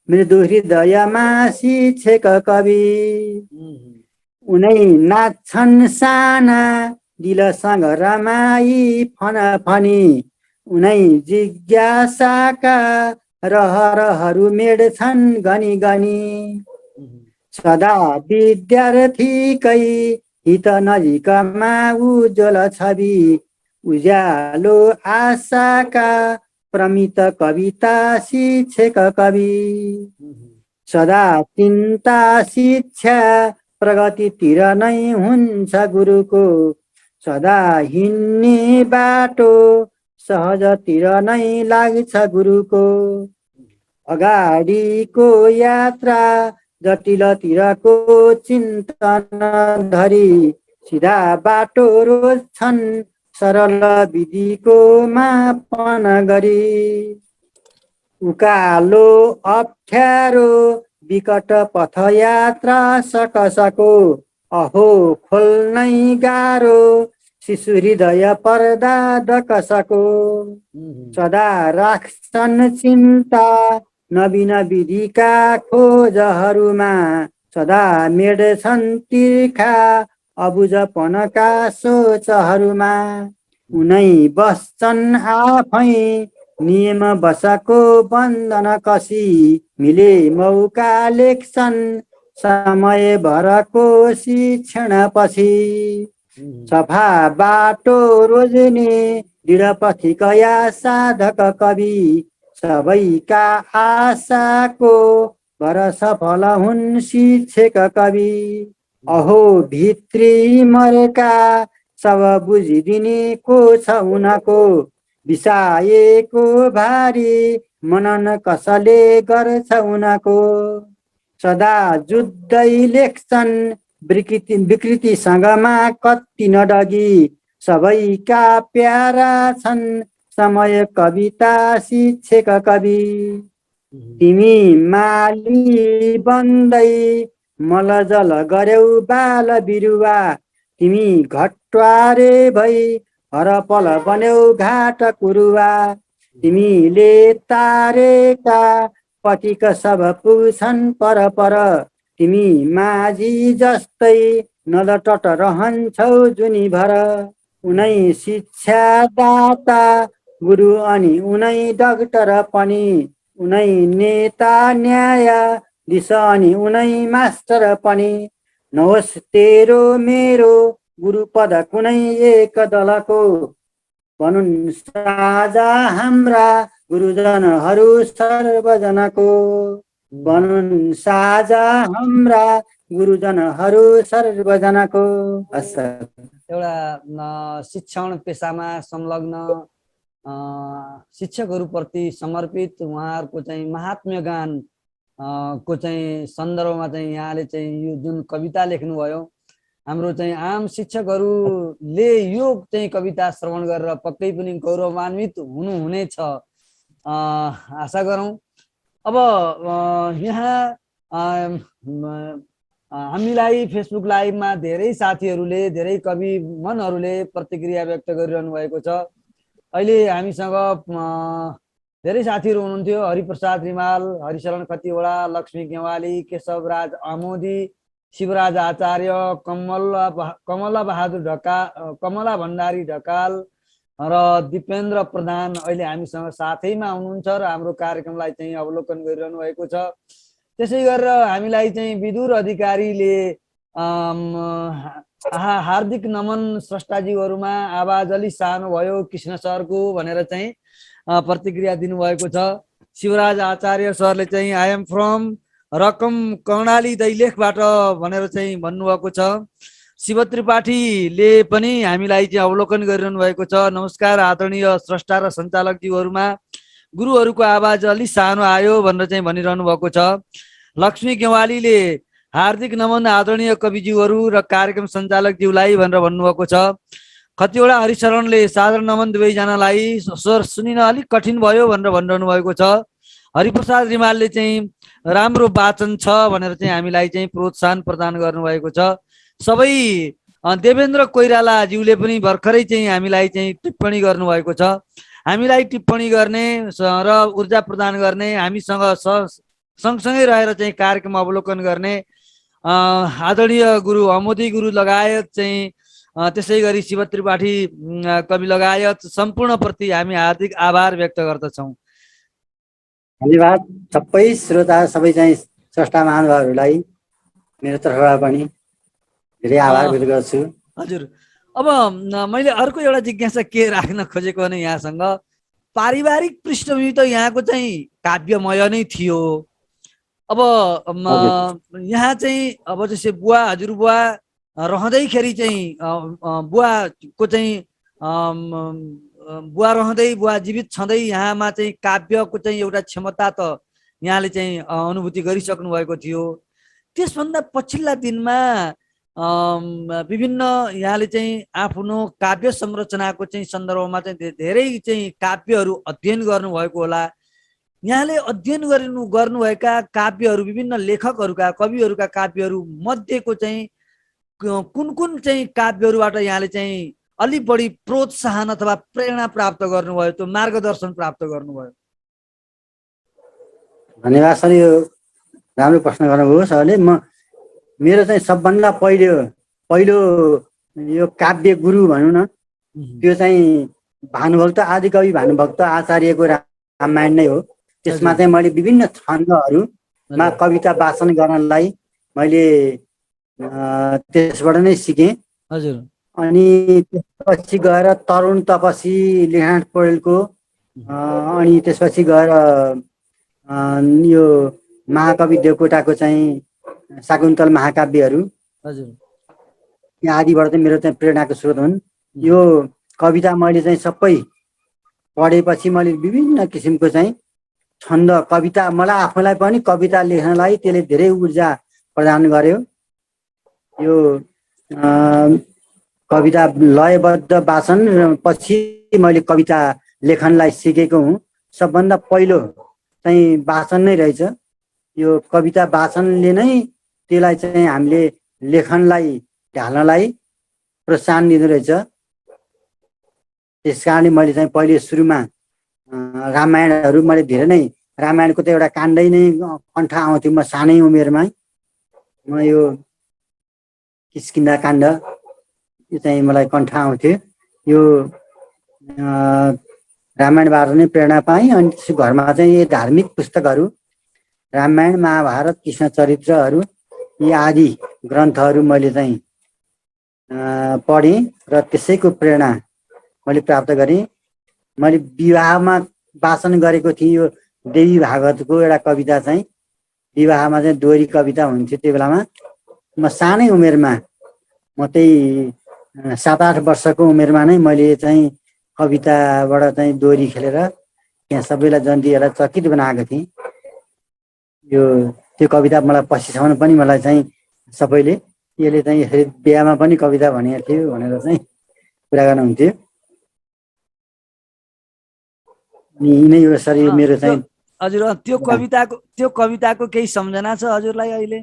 मृदु हृदयमा शिक्षक कवि, उनै नाच्छन् साना दिलसँग रमाई फनफनी, उनै जिज्ञासाका रहरहरू मेड्छन् गनी गनी, सदा विद्यार्थीकै हित नजिकमा उज्जवल छवि, उज्यालो आशाका प्रमित कविता शिक्षक कवि, सदा चिन्ता शिक्षा प्रगतितिर नै हुन्छ गुरुको, सदा हिँड्ने बाटो सहजतिर नै लाग्छ गुरुको, अगाडिको यात्रा जटिलतिरको चिन्तन धरी, सिधा बाटो रोज्छन् सरल विधिको मापन गरी, उकालो अप्ठ्यारो विकट पथयात्रा सकसको अहो खोल्नै गाह्रो शिशु हृदय पर्दा डकसको सदा राख्छन् चिन्ता नवीन विधिका खोजहरूमा सदा मेड्छन् तिर्खा अबुझपनका सोचहरूमा उनै बस्छन् आफै नियम बसको बन्धन कसी मिले मौका लेख्छन् समय भरको शिक्षणपछि सफा बाटो रोज्ने दृढ पथिकया साधक कवि सबैका आशाको भर सफल हुन् शिक्षक कवि अहो भित्री मरेका सब बुझिदिने को छ उनको बिसाएको भारी मनन कसले गर्छ उनको सदा जुत्दै लेख्छन् विकृतिसँगमा कति नडगी सबैका प्यारा छन् समय कविता शिक्षक कवि तिमी माली बन्दै मलजल गर्यौ बाल बिरुवा तिमी घटवारे भई हरपल बन्यौ घाट कुरुवा तिमीले तारेका पतिक सब पुछन् पर पर तिमी माझी जस्तै नलटट रहन्छौ जुनीभर उनै शिक्षादाता गुरु अनि उनै डाक्टर पनि उनै नेता न्यायाधीश अनि उनै मास्टर पनि नहोस् तेरो मेरो गुरुपद कुनै एक दलको भनुन् साझा हाम्रा गुरुजनहरू सर्वजनको भनुन् साझा हाम्रा गुरुजनहरू सर्वजनको एउटा शिक्षण पेसामा संलग्न शिक्षकहरूप्रति समर्पित उहाँहरूको चाहिँ महात्म्य गान को चाहिँ सन्दर्भमा चाहिँ यहाँले चाहिँ यो जुन कविता लेख्नुभयो हाम्रो चाहिँ आम शिक्षकहरूले यो चाहिँ कविता श्रवण गरेर पक्कै पनि गौरवान्वित हुनुहुनेछ आशा गरौँ। अब यहाँ हामीलाई फेसबुक लाइभमा धेरै साथीहरूले धेरै कवि मनहरूले प्रतिक्रिया व्यक्त गरिरहनु भएको छ। अहिले हामीसँग धेरै साथीहरू हुनुहुन्थ्यो, हरिप्रसाद रिमाल, हरिशरण खतिवडा, लक्ष्मी गेवाली, केशवराज आमोदी, शिवराज आचार्य, कमला बहादुर ढकाल, कमला भण्डारी ढकाल र दिपेन्द्र प्रधान अहिले हामीसँग साथैमा हुनुहुन्छ र हाम्रो कार्यक्रमलाई चाहिँ अवलोकन गरिरहनु भएको छ। त्यसै गरेर हामीलाई चाहिँ विदुर अधिकारीले हार्दिक नमन स्रष्टाजीहरूमा आवाज अलि सानो भयो कृष्ण सरको भनेर चाहिँ प्रतिक्रिया दिनुभएको छ। शिवराज आचार्य सरले चाहिँ आई एम फ्रम रकम कर्णाली दैलेखबाट भनेर चाहिँ भन्नुभएको छ। शिव त्रिपाठीले पनि हामीलाई चाहिँ अवलोकन गरिरहनु भएको छ। नमस्कार आदरणीय स्रष्टा र सञ्चालकज्यूहरूमा गुरुहरूको आवाज अलि सानो आयो भनेर चाहिँ भनिरहनु भएको छ। लक्ष्मी गेवालीले हार्दिक नमन आदरणीय कविज्यूहरू र कार्यक्रम सञ्चालकज्यूलाई भनेर भन्नुभएको छ। कतिवटा हरिशरणले साधारण नमन दुवैजनालाई, स्वर सुनिन अलिक कठिन भयो भनेर भनिरहनु भएको छ। हरिप्रसाद रिमालले चाहिँ राम्रो वाचन छ भनेर चाहिँ हामीलाई चाहिँ प्रोत्साहन प्रदान गर्नुभएको छ। सबै देवेन्द्र कोइरालाज्यूले पनि भर्खरै चाहिँ हामीलाई चाहिँ टिप्पणी गर्नुभएको छ। हामीलाई टिप्पणी गर्ने र ऊर्जा प्रदान गर्ने, हामीसँग सँगसँगै रहेर चाहिँ कार्यक्रम अवलोकन गर्ने आदरणीय गुरु अमोदी गुरु लगायत चाहिँ त्यसै गरी शिव त्रिपाठी कवि लगायत सम्पूर्णप्रति हामी हार्दिक आभार व्यक्त गर्दछौँ। धन्यवाद सबै श्रोता, सबै चाहिँ स्रष्टा महानुभावहरूलाई मेरो तर्फबाट पनि धेरै आभार व्यक्त गर्छु। हजुर, अब मैले अर्को एउटा जिज्ञासा के राख्न खोजेको भने यहाँसँग पारिवारिक पृष्ठभूमि त यहाँको चाहिँ काव्यमय नै थियो। अब यहाँ चाहिँ अब जस्तै बुवा हजुरबुवा रहँदैखेरि चाहिँ बुवाको चाहिँ बुवा रहँदै बुवा जीवित छँदै यहाँमा चाहिँ काव्यको चाहिँ एउटा क्षमता त यहाँले चाहिँ अनुभूति गरिसक्नु भएको थियो। त्यसभन्दा पछिल्ला दिनमा विभिन्न यहाँले चाहिँ आफ्नो काव्य संरचनाको चाहिँ सन्दर्भमा चाहिँ धेरै चाहिँ काव्यहरू अध्ययन गर्नुभएको होला। यहाँले अध्ययन गर्नुभएका काव्यहरू, विभिन्न लेखकहरूका, कविहरूका काव्यहरू मध्येको चाहिँ कुन कुन चाहिँ काव्यहरूबाट यहाँले चाहिँ अलिक बढी प्रोत्साहन अथवा प्रेरणा प्राप्त गर्नुभयो, त्यो मार्गदर्शन प्राप्त गर्नुभयो? धन्यवाद सर, यो राम्रो प्रश्न गर्नुभयो सरले। मेरो चाहिँ सबभन्दा पहिलो यो काव्य गुरु भनौँ न, त्यो चाहिँ भानुभक्त, आदिकवि भानुभक्त आचार्यको रामायण नै हो। त्यसमा चाहिँ मैले विभिन्न छन्दहरूमा कविता वाचन गर्नलाई मैले त्यसबाट नै सिकेँ। हजुर। अनि त्यसपछि गएर तरुण तपसी लेखनाथ पौडेलको, अनि त्यसपछि गएर यो महाकवि देवकोटाको चाहिँ शाकुन्तल महाकाव्यहरू, आदिबाट चाहिँ मेरो चाहिँ प्रेरणाको स्रोत हुन्। यो कविता मैले चाहिँ सबै पढेपछि मैले विभिन्न किसिमको चाहिँ छन्द कविता, मलाई आफूलाई पनि कविता लेख्नलाई त्यसले धेरै ऊर्जा प्रदान गर्यो। यो कविता लयबद्ध वाचन पछि मैले कविता लेखनलाई सिकेको हुँ। सबभन्दा पहिलो चाहिँ वाचन नै रहेछ। यो कविता वाचनले नै त्यसलाई चाहिँ हामीले लेखनलाई ढाल्नलाई प्रोत्साहन दिँदो रहेछ। त्यस कारणले मैले चाहिँ पहिले सुरुमा रामायणहरू मैले धेरै नै, रामायणको त एउटा काण्डै नै कण्ठ आउँथ्यो म सानै उमेरमै। म यो किष्किन्धा काण्ड यो चाहिँ मलाई कण्ठ आउँथ्यो। यो रामायणबाट नै प्रेरणा पाएँ। अनि घरमा चाहिँ यो धार्मिक पुस्तकहरू, रामायण, महाभारत, कृष्ण चरित्रहरू, यी आदि ग्रन्थहरू मैले चाहिँ पढेँ र त्यसैको प्रेरणा मैले प्राप्त गरेँ। मैले विवाहमा वाचन गरेको थिएँ यो देवी भागवतको एउटा कविता चाहिँ, विवाहमा चाहिँ दोहोरी कविता हुन्थ्यो त्यो बेलामा। म सानै उमेरमा, म त्यही 7-8 वर्षको उमेरमा नै मैले चाहिँ कविताबाट चाहिँ दोहोरी खेलेर त्यहाँ सबैलाई जन्तीहरूलाई चकित बनाएको थिएँ। त्यो कविता मलाई पछिसम्म पनि मलाई चाहिँ सबैले यसले चाहिँ यसरी बिहामा पनि कविता भनेको थियो भनेर चाहिँ कुरा गर्नुहुन्थ्यो। यिनै हो सर मेरो चाहिँ। हजुर, त्यो कविताको केही सम्झना छ हजुरलाई अहिले?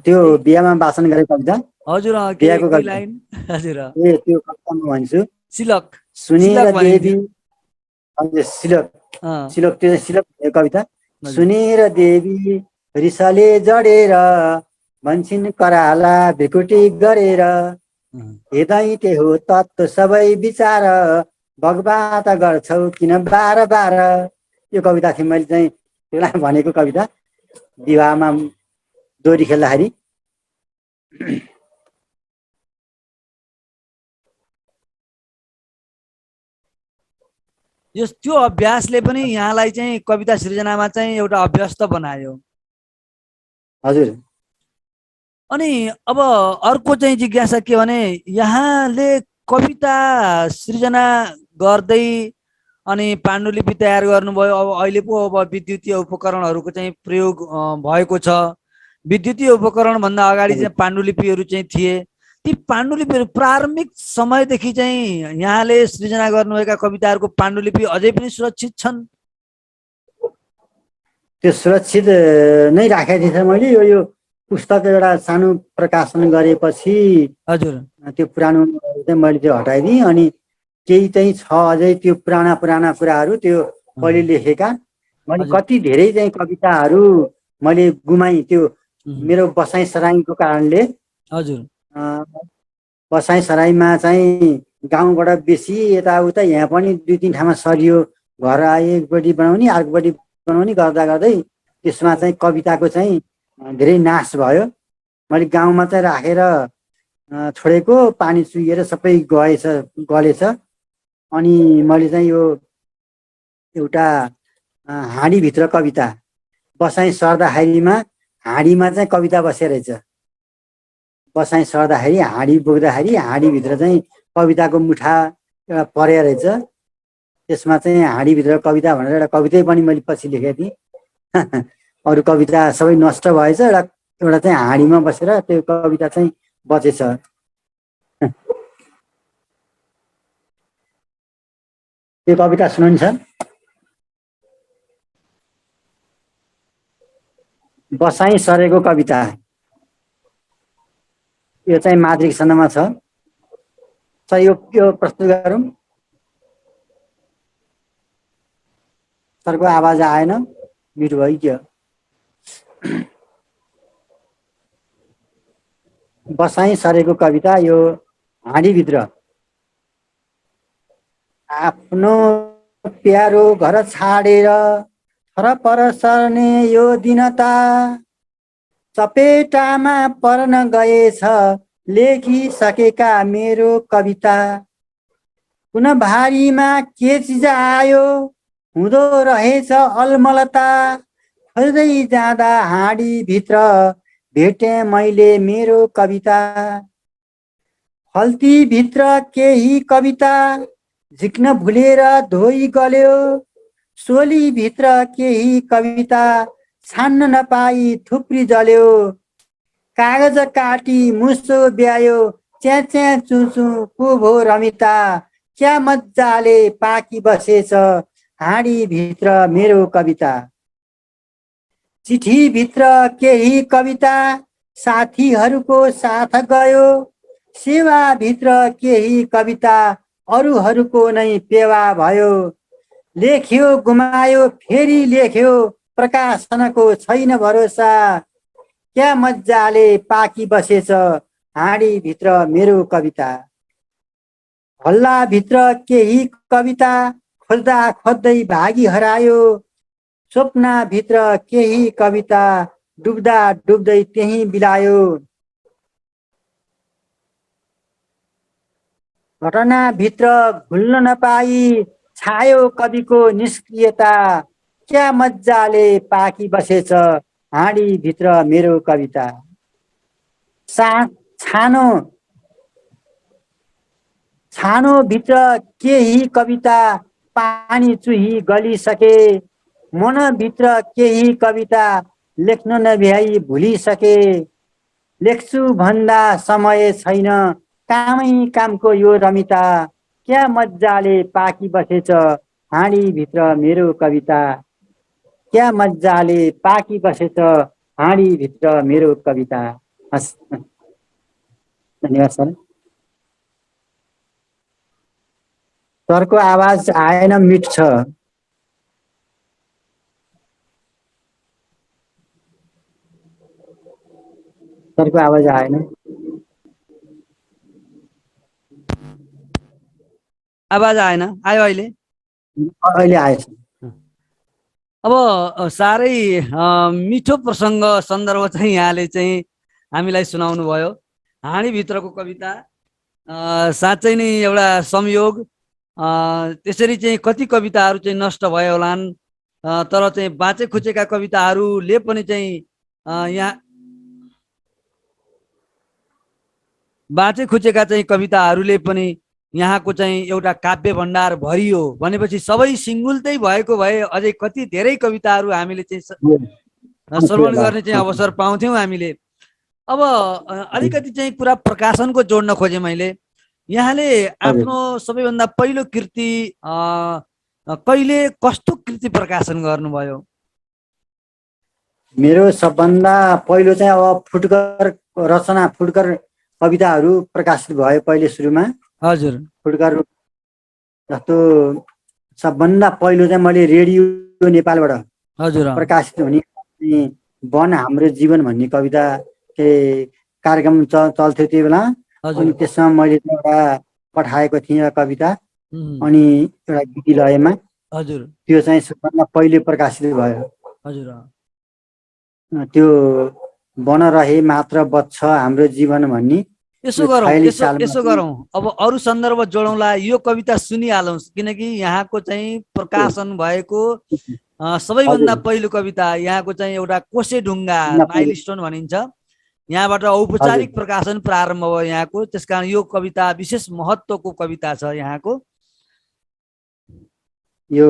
त्यो बिहामा वाचन गरेको कविता, हजुर, बिहाको कविता। लाइन हजुर, त्यो कविता म भन्छु। सिलक सुनेर देवी, सिलक त्यो सिलक कविता। सुनेर देवी रिसले जडेर भन्छन् कराला भिकुटी गरेर, हेदै ते हो तत्त्व सबै विचार, भगवात गर्छौ किन बार बार। यो कविता थियो मैले चाहिँ त्यसलाई भनेको कविता विवाहमा दोहोरी खेल्दाखेरि। त्यो अभ्यासले पनि यहाँलाई चाहिँ कविता सृजनामा चाहिँ एउटा अभ्यस्त बनायो। हजुर। अनि अब अर्को चाहिँ जिज्ञासा के भने, यहाँले कविता सृजना गर्दै अनि पाण्डुलिपि तयार गर्नुभयो। अब अहिले पो अब विद्युतीय उपकरणहरूको चाहिँ प्रयोग भएको छ। विद्युतीय उपकरण भन्दा अगाडि चाहिँ पाण्डुलिपिहरू चाहिँ थिए। ती पाण्डुलिपिहरू प्रारम्भिक समयदेखि चाहिँ यहाँले सृजना गर्नुभएका कविताहरूको पाण्डुलिपि अझै पनि सुरक्षित छन्? त्यो सुरक्षित नै राखेको थिएँ मैले। यो पुस्तक एउटा सानो प्रकाशन गरेपछि हजुर त्यो पुरानो चाहिँ मैले त्यो हटाइदिएँ। अनि केही चाहिँ छ अझै त्यो पुराना कुराहरू, त्यो पहिले लेखेका मैले कति धेरै चाहिँ कविताहरू मैले गुमाएँ त्यो मेरो बसाइ सराईको कारणले। हजुर। बसाइ सराईमा चाहिँ गाउँबाट बेसी यताउता, यहाँ पनि 2-3 ठाउँमा सरियो। घर आए, एकपट्टि बनाउने अर्कोपट्टि बनाउने गर्दा गर्दै त्यसमा चाहिँ कविताको चाहिँ धेरै नाश भयो। मैले गाउँमा चाहिँ राखेर छोडेको, पानी चुहिएर सबै गलेछ। अनि मैले चाहिँ यो एउटा हाँडीभित्र कविता, बसाइ सर्दाखेरिमा हाँडीमा चाहिँ कविता बसेर रहेछ। बसाइ सर्दाखेरि हाँडी बोक्दाखेरि हाँडीभित्र चाहिँ कविताको मुठा एउटा परेको रहेछ। त्यसमा चाहिँ हाँडीभित्र कविता भनेर एउटा कवितै पनि मैले पछि लेखेको थिएँ। अरू कविता सबै नष्ट भएछ, एउटा चाहिँ हाँडीमा बसेर त्यो कविता चाहिँ बचेछ। त्यो कविता सुन्नुहुन्छ? बसाइ सरेको कविता यो चाहिँ माद्रिक छन्दमा छ। यो प्रस्तुत गरौँ। सरको आवाज आएन, म्युट भयो क्या। बसाइ सरेको कविता यो हाँडीभित्र। आफ्नो प्यारो घर छाडेर थरपर सर्ने यो दिनता चपेटामा पर्न गएछ लेखिसकेका मेरो कविता। कुन भारीमा के चिज आयो हुँदो रहेछ अलमलता। खोज्दै जाँदा हाँडीभित्र भेटेँ मैले मेरो कविता। फल्तीभित्र केही कविता झिक्न भुलेर धोइ गल्यो। सोलीभित्र केही कविता छान्न नपाई थुप्री जल्यो। कागज काटी मुसो ब्यायो च्या च्या चुचु को भो रमिता। क्या मजाले पाकी बसेछ हाँडीभित्र मेरो कविता। चिठीभित्र केही कविता साथीहरूको साथ गयो। सेवाभित्र केही कविता अरूहरूको नै पेवा भयो। लेख्यो गुमायो फेरि लेख्यो प्रकाशनको छैन भरोसा। क्या मजाले पाकी बसेछ हाँडीभित्र मेरो कविता। हल्लाभित्र केही कविता खोज्दा खोज्दै भागी हरायो। स्वप्नभित्र केही कविता डुब्दा डुब्दै त्यही बिलायो। घटनाभित्र घुल्न नपाई छायो कविको निष्क्रियता। क्या मजाले पाकी बसेछ हाँडीभित्र मेरो कविता। छानोभित्र केही कविता पानी चुही गलिसके। मनभित्र केही कविता लेख्न नभ्याई भुलिसके। लेख्छु भन्दा समय छैन कामै कामको यो रमिता। क्या मजाले पाकी बसेछ हाँडीभित्र मेरो कविता। क्या मजाले पाकी बसेछ हाँडीभित्र मेरो कविता। हस्, धन्यवाद सर। सरको आवाज आएन, मिट छ। सरको आवाज आएन। आवाज आएन, आयो अहिले? अहिले आएछ। अब साह्रै मिठो प्रसङ्ग सन्दर्भ चाहिँ यहाँले चाहिँ हामीलाई सुनाउनु भयो। हाँडीभित्रको कविता साँच्चै नै एउटा संयोग। त्यसरी चाहिँ कति कविताहरू चाहिँ नष्ट भयो होलान्, तर चाहिँ बाँचे खुचेका कविताहरूले पनि चाहिँ यहाँ बाँचे खुचेका चाहिँ कविताहरूले पनि यहाँको चाहिँ एउटा काव्य भण्डार भरियो भनेपछि सबै सिङ्गुल्तै भएको भए अझै कति धेरै कविताहरू हामीले चाहिँ श्रवण गर्ने चाहिँ अवसर पाउँथ्यौँ हामीले। अब अलिकति चाहिँ कुरा प्रकाशनको जोड्न खोजेँ मैले। यहाँले आफ्नो सबैभन्दा पहिलो कृति कहिले कस्तो कृति प्रकाशन गर्नुभयो? मेरो सबभन्दा पहिलो चाहिँ अब फुटकर रचना, फुटकर कविताहरू प्रकाशित भयो पहिले सुरुमा। हजुर। फुटकर जस्तो सबभन्दा पहिलो चाहिँ मैले रेडियो नेपालबाट हजुर प्रकाशित हुने वन हाम्रो जीवन भन्ने कविता कार्यक्रम चल्थ्यो त्यो बेला। अनि त्यसमा मैले एउटा पठाएको थिएँ कविता, अनि एउटा गीति लयमा। हजुर। त्यो चाहिँ सबभन्दा पहिले प्रकाशित भयो। हजुर। त्यो बन रहे मात्र बच्छ हाम्रो जीवन भन्ने। यसो गरौँ, अब अरू सन्दर्भ जोडौँला, यो कविता सुनिहालौँ, किनकि यहाँको चाहिँ प्रकाशन भएको सबैभन्दा पहिलो कविता यहाँको चाहिँ एउटा कोसेढुङ्गा माइलस्टोन भनिन्छ, यहाँबाट औपचारिक प्रकाशन प्रारम्भ भयो यहाँको। त्यसकारण यो कविता विशेष महत्त्वको कविता छ यहाँको। यो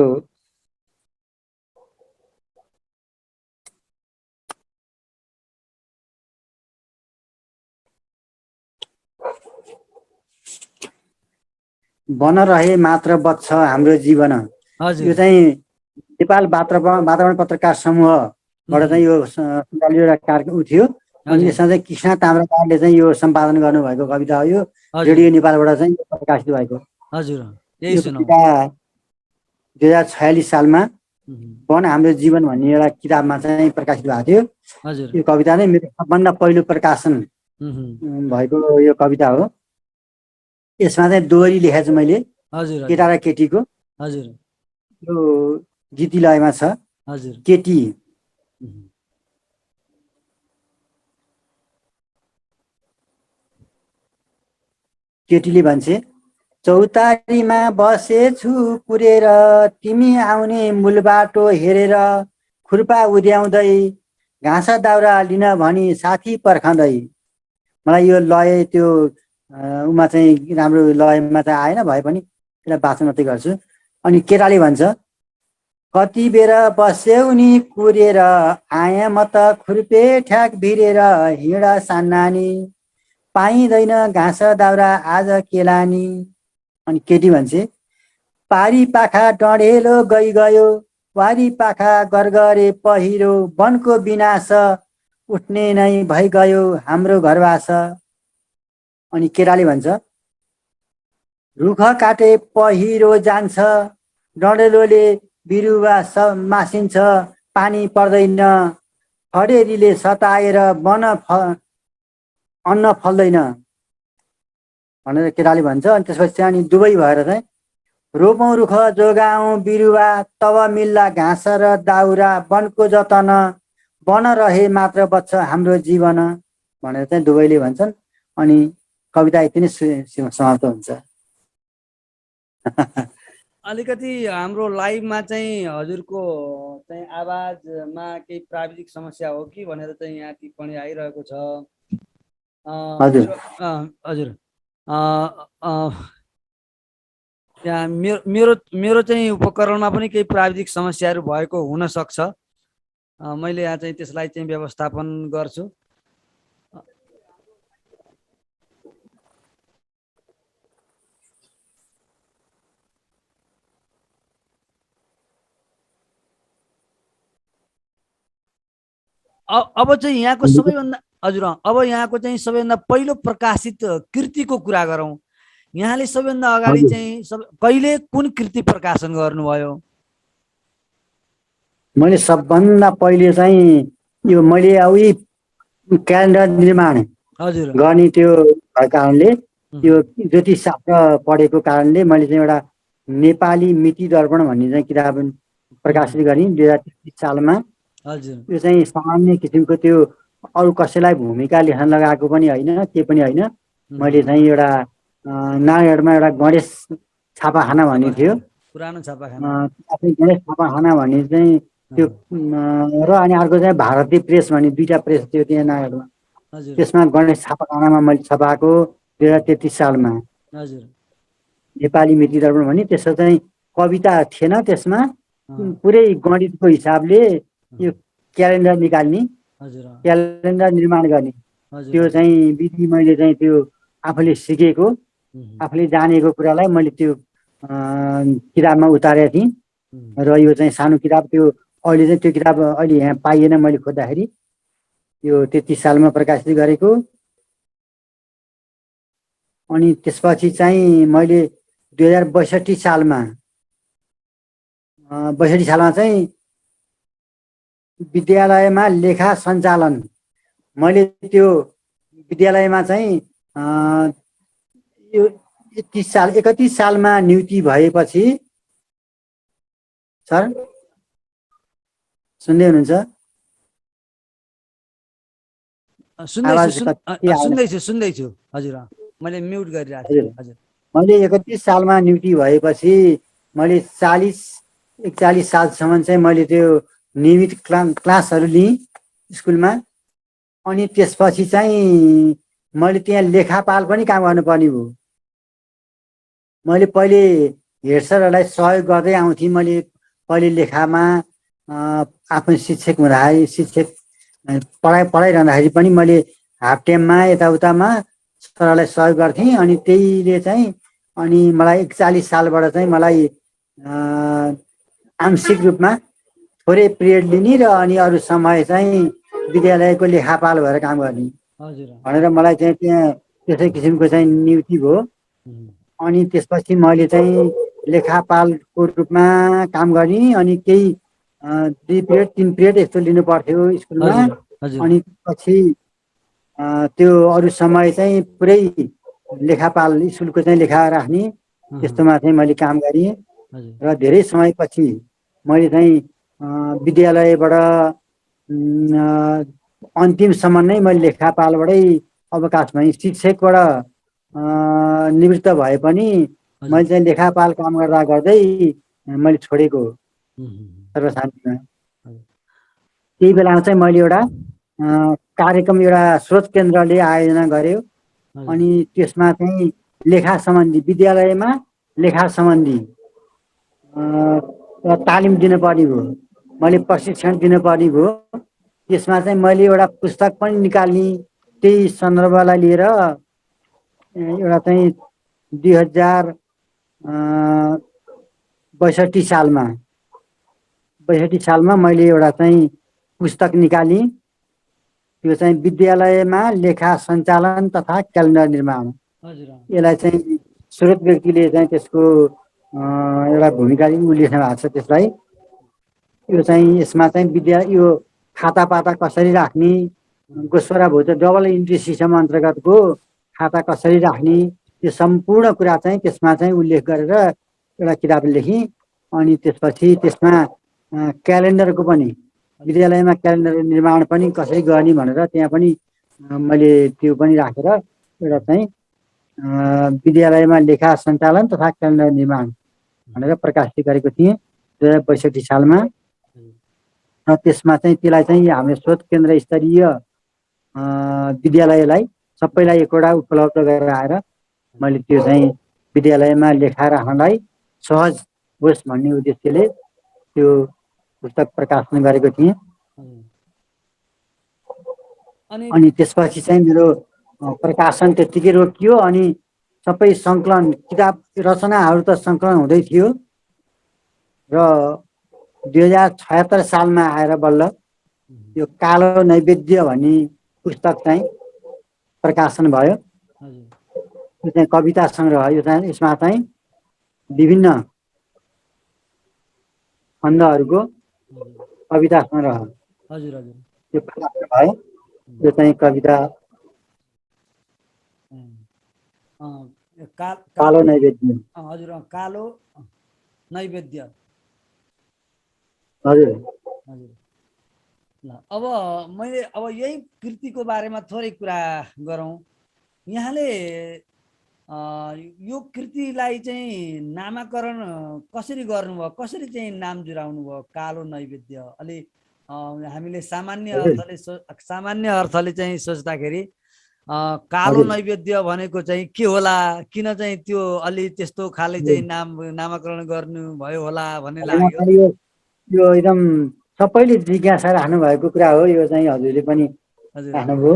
बन रहे मात्र बच्छ हाम्रो जीवन, यो चाहिँ नेपाल वातावरण पत्रकार समूह चाहिँ यो 47वटा कार्ड उ थियो। अनि यसमा चाहिँ कृष्ण ताम्राकारले चाहिँ यो सम्पादन गर्नुभएको कविता हो। यो रेडियो नेपालबाट चाहिँ प्रकाशित भएको। हजुर यही यो सुनौ। कविता 2046 सालमा वन हाम्रो जीवन भन्ने एउटा किताबमा चाहिँ प्रकाशित भएको थियो। हजुर यो कविता नै मेरो सबभन्दा पहिलो प्रकाशन भएको यो कविता हो। यसमा चाहिँ दोहोरी लेखेको छु मैले, हजुर केटा र केटीको। हजुर यो गीती लयमा छ। हजुर केटी केटीले भन्छे, चौतारीमा बसेछु पुरेर, तिमी आउने मूल बाटो हेरेर, खुर्पा उद्याउँदै घाँस दाउरा लिन भनी साथी पर्खँदै। मलाई यो लय त्यो उमा चाहिँ राम्रो लयमा चाहिँ आएन, भए पनि त्यसलाई बाँच्न मात्रै गर्छु। अनि केटाले भन्छ, कति बेर बस्यौ नि कुरेर, आया म त खुर्पे ठ्याक भिरेर, हिँड सान्नानी पाइँदैन घाँस दाउरा आज केलानी। अनि केटी भन्छे, पारी पाखा डढेलो गई गयो, वारी पाखा गरगरे पहिरो, वनको विनाश उठ्ने नै भइगयो हाम्रो घरवास। अनि केटाले भन्छ, रुख काटे पहिरो जान्छ, डढेलोले बिरुवा मासिन्छ, पानी पर्दैन, खडेरीले सताएर अन्न फल्दैन भनेर केटाले भन्छ। अनि त्यसपछि चाहिँ अनि दुवै भएर चाहिँ, रोपौँ रुख जोगाउँ बिरुवा, तब मिल्ला घाँस र दाउरा, वनको जतन वन रहे मात्र बच्छ हाम्रो जीवन भनेर चाहिँ दुवैले भन्छन्। अनि कविता यति नै समाप्त हुन्छ। अलिकति हाम्रो लाइभमा चाहिँ हजुरको चाहिँ आवाजमा केही प्राविधिक समस्या हो कि भनेर चाहिँ यहाँ टिप्पणी आइरहेको छ। हजुर हजुर यहाँ मेरो मेरो चाहिँ उपकरणमा पनि केही प्राविधिक समस्याहरू भएको हुन सक्छ। मैले यहाँ चाहिँ त्यसलाई चाहिँ व्यवस्थापन गर्छु। अब चाहिँ यहाँको सबैभन्दा हजुर अब यहाँको चाहिँ सबैभन्दा पहिलो प्रकाशित कृतिको कुरा गरौँ। यहाँले सबैभन्दा अगाडि चाहिँ कहिले कुन कृति प्रकाशन गर्नुभयो? मैले सबभन्दा पहिले चाहिँ यो मैले उही क्यालेन्डर निर्माण गर्ने त्यो भएको कारणले, यो ज्योतिषशास्त्र पढेको कारणले मैले चाहिँ एउटा नेपाली मिति दर्पण भन्ने चाहिँ किताब प्रकाशित गरेँ 2033 सालमा। यो चाहिँ सामान्य किसिमको त्यो अरू कसैलाई भूमिका लेख्न लगाएको पनि होइन, के पनि होइन। मैले चाहिँ एउटा नारायणमा एउटा गणेश छापाखाना भन्ने थियो, पुरानो छापाखाना, गणेश छापाखाना भन्ने चाहिँ त्यो, र अनि अर्को चाहिँ भारतीय प्रेस भन्ने दुईवटा प्रेस थियो त्यहाँ नारायणमा। त्यसमा गणेश छापाखानामा मैले छपाएको 2033 सालमा नेपाली मिति दर्पण भन्ने। त्यसो चाहिँ कविता थिएन त्यसमा, पुरै गणितको हिसाबले यो क्यालेन्डर निकाल्ने, क्यालेन्डर निर्माण गर्ने त्यो चाहिँ विधि मैले चाहिँ त्यो आफूले सिकेको, आफूले जानेको कुरालाई मैले त्यो किताबमा उतारेको थिएँ। र यो चाहिँ सानो किताब, त्यो अहिले चाहिँ त्यो किताब अहिले यहाँ पाइएन मैले खोज्दाखेरि। यो 33 सालमा प्रकाशित गरेको। अनि त्यसपछि चाहिँ मैले 2062 सालमा 62 सालमा चाहिँ विद्यालयमा लेखा सञ्चालन, मैले त्यो विद्यालयमा चाहिँ यो 31 सालमा नियुक्ति भएपछि, सर सुन्दै हुनुहुन्छ? सुन्दैछु हजुर, मैले म्युट गरिरहेको छु। हजुर मैले 31 सालमा नियुक्ति भएपछि मैले 41 सालसम्म चाहिँ मैले त्यो नियमित क्लासहरू लिएँ स्कुलमा। अनि त्यसपछि चाहिँ मैले त्यहाँ लेखापाल पनि काम गर्नुपर्ने भयो। मैले पहिले हेड सरहरूलाई सहयोग गर्दै आउँथेँ। मैले पहिले लेखामा आफ्नो शिक्षक हुँदाखेरि, शिक्षक पढाइरहँदाखेरि पनि मैले हाफ टाइममा यताउतामा सरलाई सहयोग गर्थेँ। अनि त्यहीले चाहिँ अनि मलाई 41 सालबाट चाहिँ मलाई आंशिक रूपमा थोरै पिरियड लिने र अनि अरू समय चाहिँ विद्यालयको लेखापाल भएर काम गर्ने हजुर भनेर मलाई चाहिँ त्यहाँ त्यसै किसिमको चाहिँ नियुक्ति भयो। अनि त्यसपछि मैले चाहिँ लेखापालको रूपमा काम गरेँ। अनि केही 2 पिरियड 3 पिरियड यस्तो लिनु पर्थ्यो स्कुलमा। हजुर हजुर अनि पछि त्यो अरू समय चाहिँ पुरै लेखापाल स्कुलको चाहिँ लेखा राख्ने त्यस्तोमा चाहिँ मैले काम गरेँ। हजुर र धेरै समयपछि मैले चाहिँ विद्यालयबाट अन्तिमसम्म नै मैले लेखापालबाटै अवकाश भएँ। शिक्षकबाट निवृत्त भए पनि मैले चाहिँ लेखापाल काम गर्दा गर्दै मैले छोडेको हो सर्वशान्तिमा। त्यही बेलामा चाहिँ मैले एउटा कार्यक्रम एउटा स्रोत केन्द्रले आयोजना गर्यो। अनि त्यसमा चाहिँ लेखा सम्बन्धी विद्यालयमा लेखा सम्बन्धी तालिम दिनुपर्ने भयो। मैले प्रशिक्षण दिनुपर्ने भयो। त्यसमा चाहिँ मैले एउटा पुस्तक पनि निकाल्ने त्यही सन्दर्भलाई लिएर एउटा चाहिँ 2062 सालमा मैले एउटा चाहिँ पुस्तक निकालेँ। त्यो चाहिँ विद्यालयमा लेखा सञ्चालन तथा क्यालेन्डर निर्माण। यसलाई चाहिँ स्रोत व्यक्तिले चाहिँ त्यसको एउटा भूमिका लेख्नु भएको छ। त्यसलाई यो चाहिँ यसमा चाहिँ यो खातापाता कसरी राख्ने, गोस्वरा भौत डबल इन्ट्री सिस्टम अन्तर्गतको खाता कसरी राख्ने, त्यो सम्पूर्ण कुरा चाहिँ त्यसमा चाहिँ उल्लेख गरेर एउटा किताब लेखेँ। अनि त्यसपछि त्यसमा क्यालेन्डरको पनि विद्यालयमा क्यालेन्डर निर्माण पनि कसरी गर्ने भनेर त्यहाँ पनि मैले त्यो पनि राखेर एउटा चाहिँ विद्यालयमा लेखा सञ्चालन तथा क्यालेन्डर निर्माण भनेर प्रकाशित गरेको थिएँ 2062 सालमा। र त्यसमा चाहिँ त्यसलाई चाहिँ हाम्रो स्रोत केन्द्र स्तरीय विद्यालयलाई सबैलाई एकवटा उपलब्ध गराएर मैले त्यो चाहिँ विद्यालयमा लेखा राख्नलाई सहज होस् भन्ने उद्देश्यले त्यो पुस्तक प्रकाशन गरेको थिएँ। अनि त्यसपछि चाहिँ मेरो प्रकाशन त्यत्तिकै रोकियो। अनि सबै सङ्कलन किताब रचनाहरू त सङ्कलन हुँदै थियो र 2076 सालमा आएर बल्ल यो कालो नैवेद्य भन्ने पुस्तक चाहिँ प्रकाशन भयो। यो चाहिँ कविता सङ्ग्रह। यो चाहिँ यसमा चाहिँ विभिन्न खण्डहरूको कविता सङ्ग्रह यो प्रकाशन भयो। यो चाहिँ कविता कालो नैवेद्य। हजुर कालो नैवेद्य। हजुर हजुर ल अब मैले अब यही कृतिको बारेमा थोरै कुरा गरौँ। यहाँले यो कृतिलाई चाहिँ नामाकरण कसरी गर्नुभयो, कसरी चाहिँ नाम जुराउनु भयो कालो नैवेद्य? अलि हामीले सामान्य अर्थले चाहिँ सोच्दाखेरि कालो नैवेद्य भनेको चाहिँ के होला, किन चाहिँ त्यो अलि त्यस्तो खाले चाहिँ नामाकरण गर्नु भयो होला भन्ने लाग्यो। यो एकदम सबैले जिज्ञासा राख्नु भएको कुरा हो। यो चाहिँ हजुरले पनि राख्नुभयो।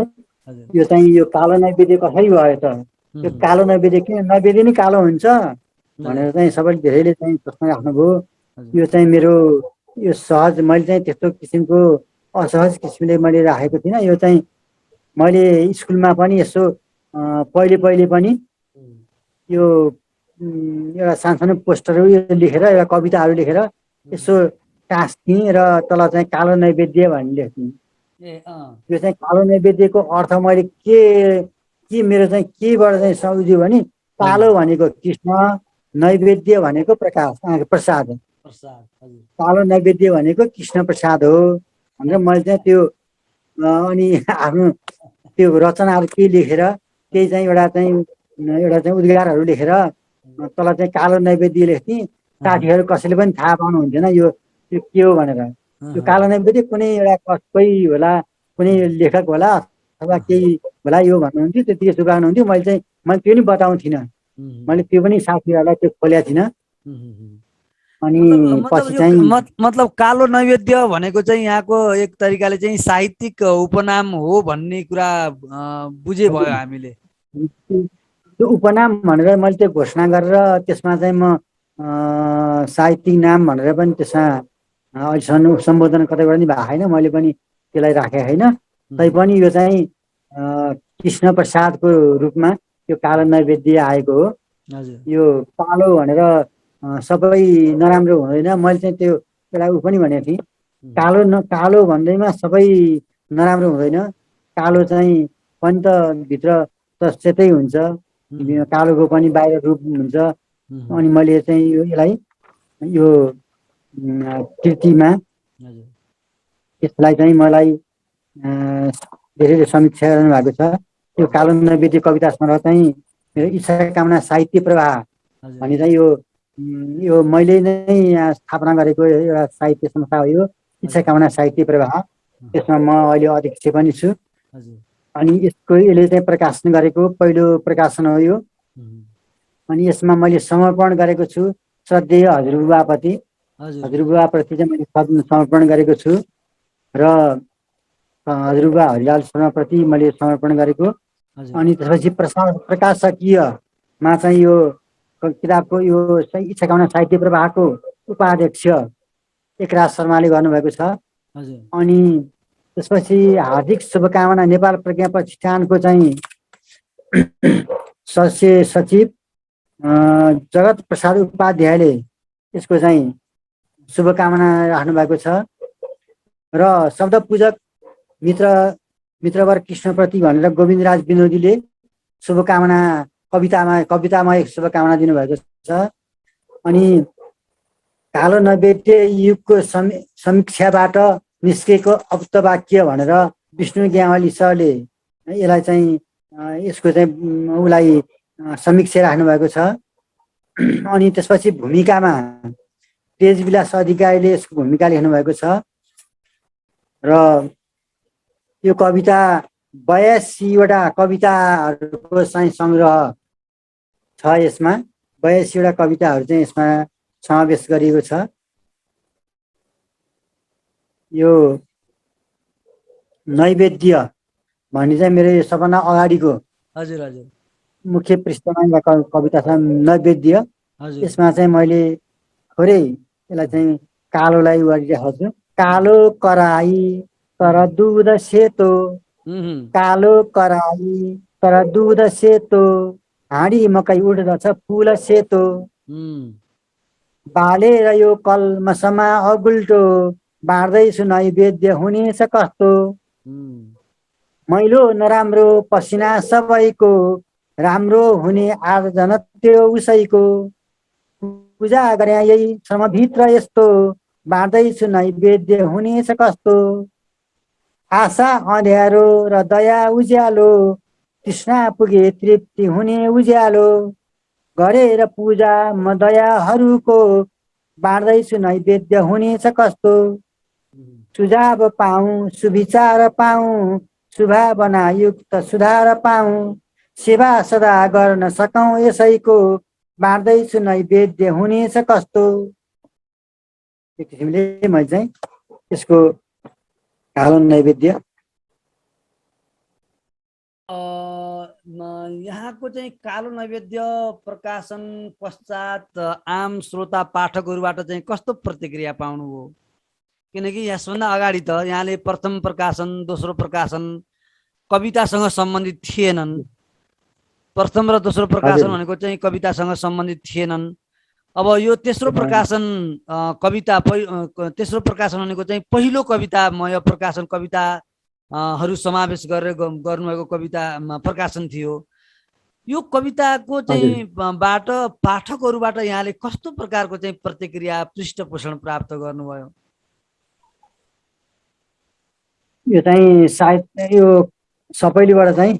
यो चाहिँ यो कालो नैवेद्य कसरी भयो त? यो कालो नैवेद्य किन नैवेद्य नै कालो हुन्छ भनेर चाहिँ सबैले धेरैले चाहिँ प्रश्न राख्नुभयो। यो चाहिँ मेरो यो सहज मैले चाहिँ त्यस्तो किसिमको असहज किसिमले मैले राखेको थिइनँ। यो चाहिँ मैले स्कुलमा पनि यसो पहिले पनि यो एउटा सानसानो पोस्टरहरू लेखेर एउटा कविताहरू लेखेर यसो टाँस्थेँ र तल चाहिँ कालो नैवेद्य भन्ने लेख्थेँ। यो चाहिँ कालो नैवेद्यको अर्थ मैले के मेरो चाहिँ केबाट चाहिँ सम्झ्यो भने कालो भनेको कृष्ण, नैवेद्य भनेको प्रसाद। कालो नैवेद्य भनेको कृष्ण प्रसाद हो भनेर मैले चाहिँ त्यो अनि आफ्नो त्यो रचनाहरू केही लेखेर केही चाहिँ एउटा चाहिँ उद्गारहरू लेखेर तल चाहिँ कालो नैवेद्य लेख्थेँ। साथीहरू कसैले पनि थाहा पाउनुहुन्थेन यो के हो भनेर। यो कालो नैवेद्य कुनै एउटा कोही होला, कुनै लेखक होला अथवा केही होला यो भन्नुहुन्थ्यो। त्यतिकै सुगाउनुहुन्थ्यो। मैले त्यो नि बताउने थिइनँ। मैले त्यो पनि साथीहरूलाई त्यो खोलेको थिइनँ। अनि पछि चाहिँ मतलब कालो नैवेद्य भनेको चाहिँ यहाँको एक तरिकाले चाहिँ साहित्यिक उपनाम हो भन्ने कुरा बुझे भयो हामीले। त्यो उपनाम भनेर मैले त्यो घोषणा गरेर त्यसमा चाहिँ म साहित्यिक नाम भनेर पनि त्यसमा अहिलेसम्म सम्बोधन कतैबाट नि भएको छैन, मैले पनि त्यसलाई राखेँ होइन। तैपनि यो चाहिँ कृष्ण प्रसादको रूपमा यो कालो नैवेद्य आएको हो। हजुर यो कालो भनेर सबै नराम्रो हुँदैन, मैले चाहिँ त्यो एउटा ऊ पनि भनेको थिएँ, कालो भन्दैमा सबै नराम्रो हुँदैन। कालो चाहिँ पनि त भित्र त सेतै हुन्छ, कालोको पनि बाहिर रूप हुन्छ। अनि मैले चाहिँ यसलाई यो कृतिमा हजुर यसलाई चाहिँ मलाई धेरैले समीक्षा गर्नु भएको छ। यो कालो नैवेद्य कविता सङ्ग्रह चाहिँ मेरो इच्छा कामना साहित्य प्रवाह हजुर भन्ने चाहिँ यो मैले नै यहाँ स्थापना गरेको एउटा साहित्य संस्था हो यो इच्छा कामना साहित्य प्रवाह। त्यसमा म अहिले अध्यक्ष पनि छु। हजुर अनि यसले चाहिँ प्रकाशन गरेको पहिलो प्रकाशन हो यो। अनि यसमा मैले समर्पण गरेको छु श्रद्धेय हजुरबुवाप्रति। हजुर हजुरबुवाप्रति चाहिँ मैले समर्पण गरेको छु र हजुरबुवा हरिलाल शर्माप्रति मैले समर्पण गरेको। हजुर अनि त्यसपछि प्रकाशकीयमा चाहिँ यो किताबको यो इच्छा कामना साहित्य प्रवाहको उपाध्यक्ष एकराज शर्माले गर्नुभएको छ। हजुर अनि त्यसपछि हार्दिक शुभकामना नेपाल प्रज्ञा प्रतिष्ठानको चाहिँ सदस्य सचिव जगत प्रसाद उपाध्यायले यसको चाहिँ शुभकामना राख्नु भएको छ। र शब्द पूजक मित्रवर कृष्णप्रति भनेर गोविन्दराज विनोदीले शुभकामना कवितामा एक शुभकामना दिनुभएको छ। अनि कालो नैवेद्य युगको समीक्षाबाट निस्केको अप्तवाक्य भनेर विष्णु ग्यावाली सरले यसलाई चाहिँ यसको चाहिँ उसलाई समीक्षा राख्नु भएको छ। अनि त्यसपछि भूमिकामा तेजविलास अधिकारीले यसको भूमिका लेख्नु भएको छ। र यो कविता 82वटा कविताहरूको चाहिँ सङ्ग्रह छ। यसमा 82वटा कविताहरू चाहिँ यसमा समावेश गरिएको छ। यो नैवेद्य भन्ने चाहिँ मेरो सबभन्दा अगाडिको हजुर हजुर मुख्य पृष्ठमा कविता छ नैवेद्य। हजुर यसमा चाहिँ मैले थोरै यसलाई चाहिँ कालोलाई गरिरहेको छु। कालो कराई तर दुध सेतो, कालो कराई तर दुध सेतो, हाँडी मकै उड्दछ फुल सेतो, बालेर यो कलमसमा अगुल्टो, बाँड्दैछु नैवेद्य हुनेछ कस्तो, मैलो नराम्रो पसिना सबैको, राम्रो हुने आर्जन त्यो उसैको, पूजा गरे यही श्रमभित्र यस्तो, बाँड्दैछु नैवेद्य हुनेछ कस्तो, आशा अँध्यारो र दया उज्यालो, तृष्णा पुगे तृप्ति हुने उज्यालो, गरेर पूजा म दयाहरूको, बाँड्दैछु नैवेद्य हुनेछ कस्तो, सुझाव पाऊँ सुविचार पाऊँ, शुभावनायुक्त सुधार पाऊँ, सेवा सदा गर्न सकौँ यसैको, बाँड्दैछु नैवेद्य हुनेछ कस्तो। एक किसिमले मैले चाहिँ यसको कालो नैवेद्य यहाँको चाहिँ कालो नैवेद्य प्रकाशन पश्चात आम श्रोता पाठकहरूबाट चाहिँ कस्तो प्रतिक्रिया पाउनुभयो? किनकि यसभन्दा अगाडि त यहाँले प्रथम प्रकाशन दोस्रो प्रकाशन कवितासँग सम्बन्धित थिएनन्। प्रथम र दोस्रो प्रकाशन भनेको चाहिँ कवितासँग सम्बन्धित थिएनन्। अब यो तेस्रो प्रकाशन कविता तेस्रो प्रकाशन भनेको चाहिँ पहिलो कवितामय प्रकाशन कविताहरू समावेश गरेर गर्नुभएको कविता प्रकाशन थियो। यो कविताको चाहिँ बाट पाठकहरूबाट यहाँले कस्तो प्रकारको चाहिँ प्रतिक्रिया पृष्ठपोषण प्राप्त गर्नुभयो? यो चाहिँ सायद यो सबैलेबाट चाहिँ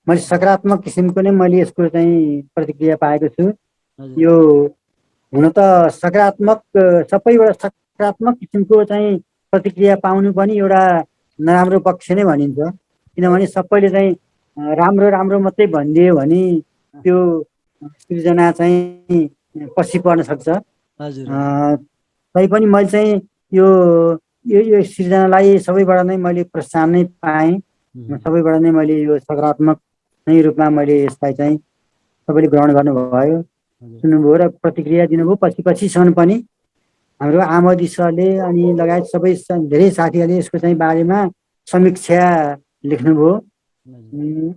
मैले सकारात्मक किसिमको नै मैले यसको चाहिँ प्रतिक्रिया पाएको छु। यो हुन त सकारात्मक सबैबाट सकारात्मक किसिमको चाहिँ प्रतिक्रिया पाउनु पनि एउटा नराम्रो पक्ष नै भनिन्छ। किनभने सबैले चाहिँ राम्रो राम्रो मात्रै भनिदियो भने त्यो सृजना चाहिँ पछि पर्न सक्छ। तैपनि मैले चाहिँ यो सृजनालाई सबैबाट नै मैले प्रोत्साहन नै पाएँ। सबैबाट नै मैले यो सकारात्मक नै रूपमा मैले यसलाई चाहिँ सबैले ग्रहण गर्नुभयो, सुन्नुभयो र प्रतिक्रिया दिनुभयो पछि पछिसम्म पनि। हाम्रो आमोदी सरले अनि लगायत सबै धेरै साथीहरूले यसको चाहिँ बारेमा समीक्षा लेख्नुभयो। उम्,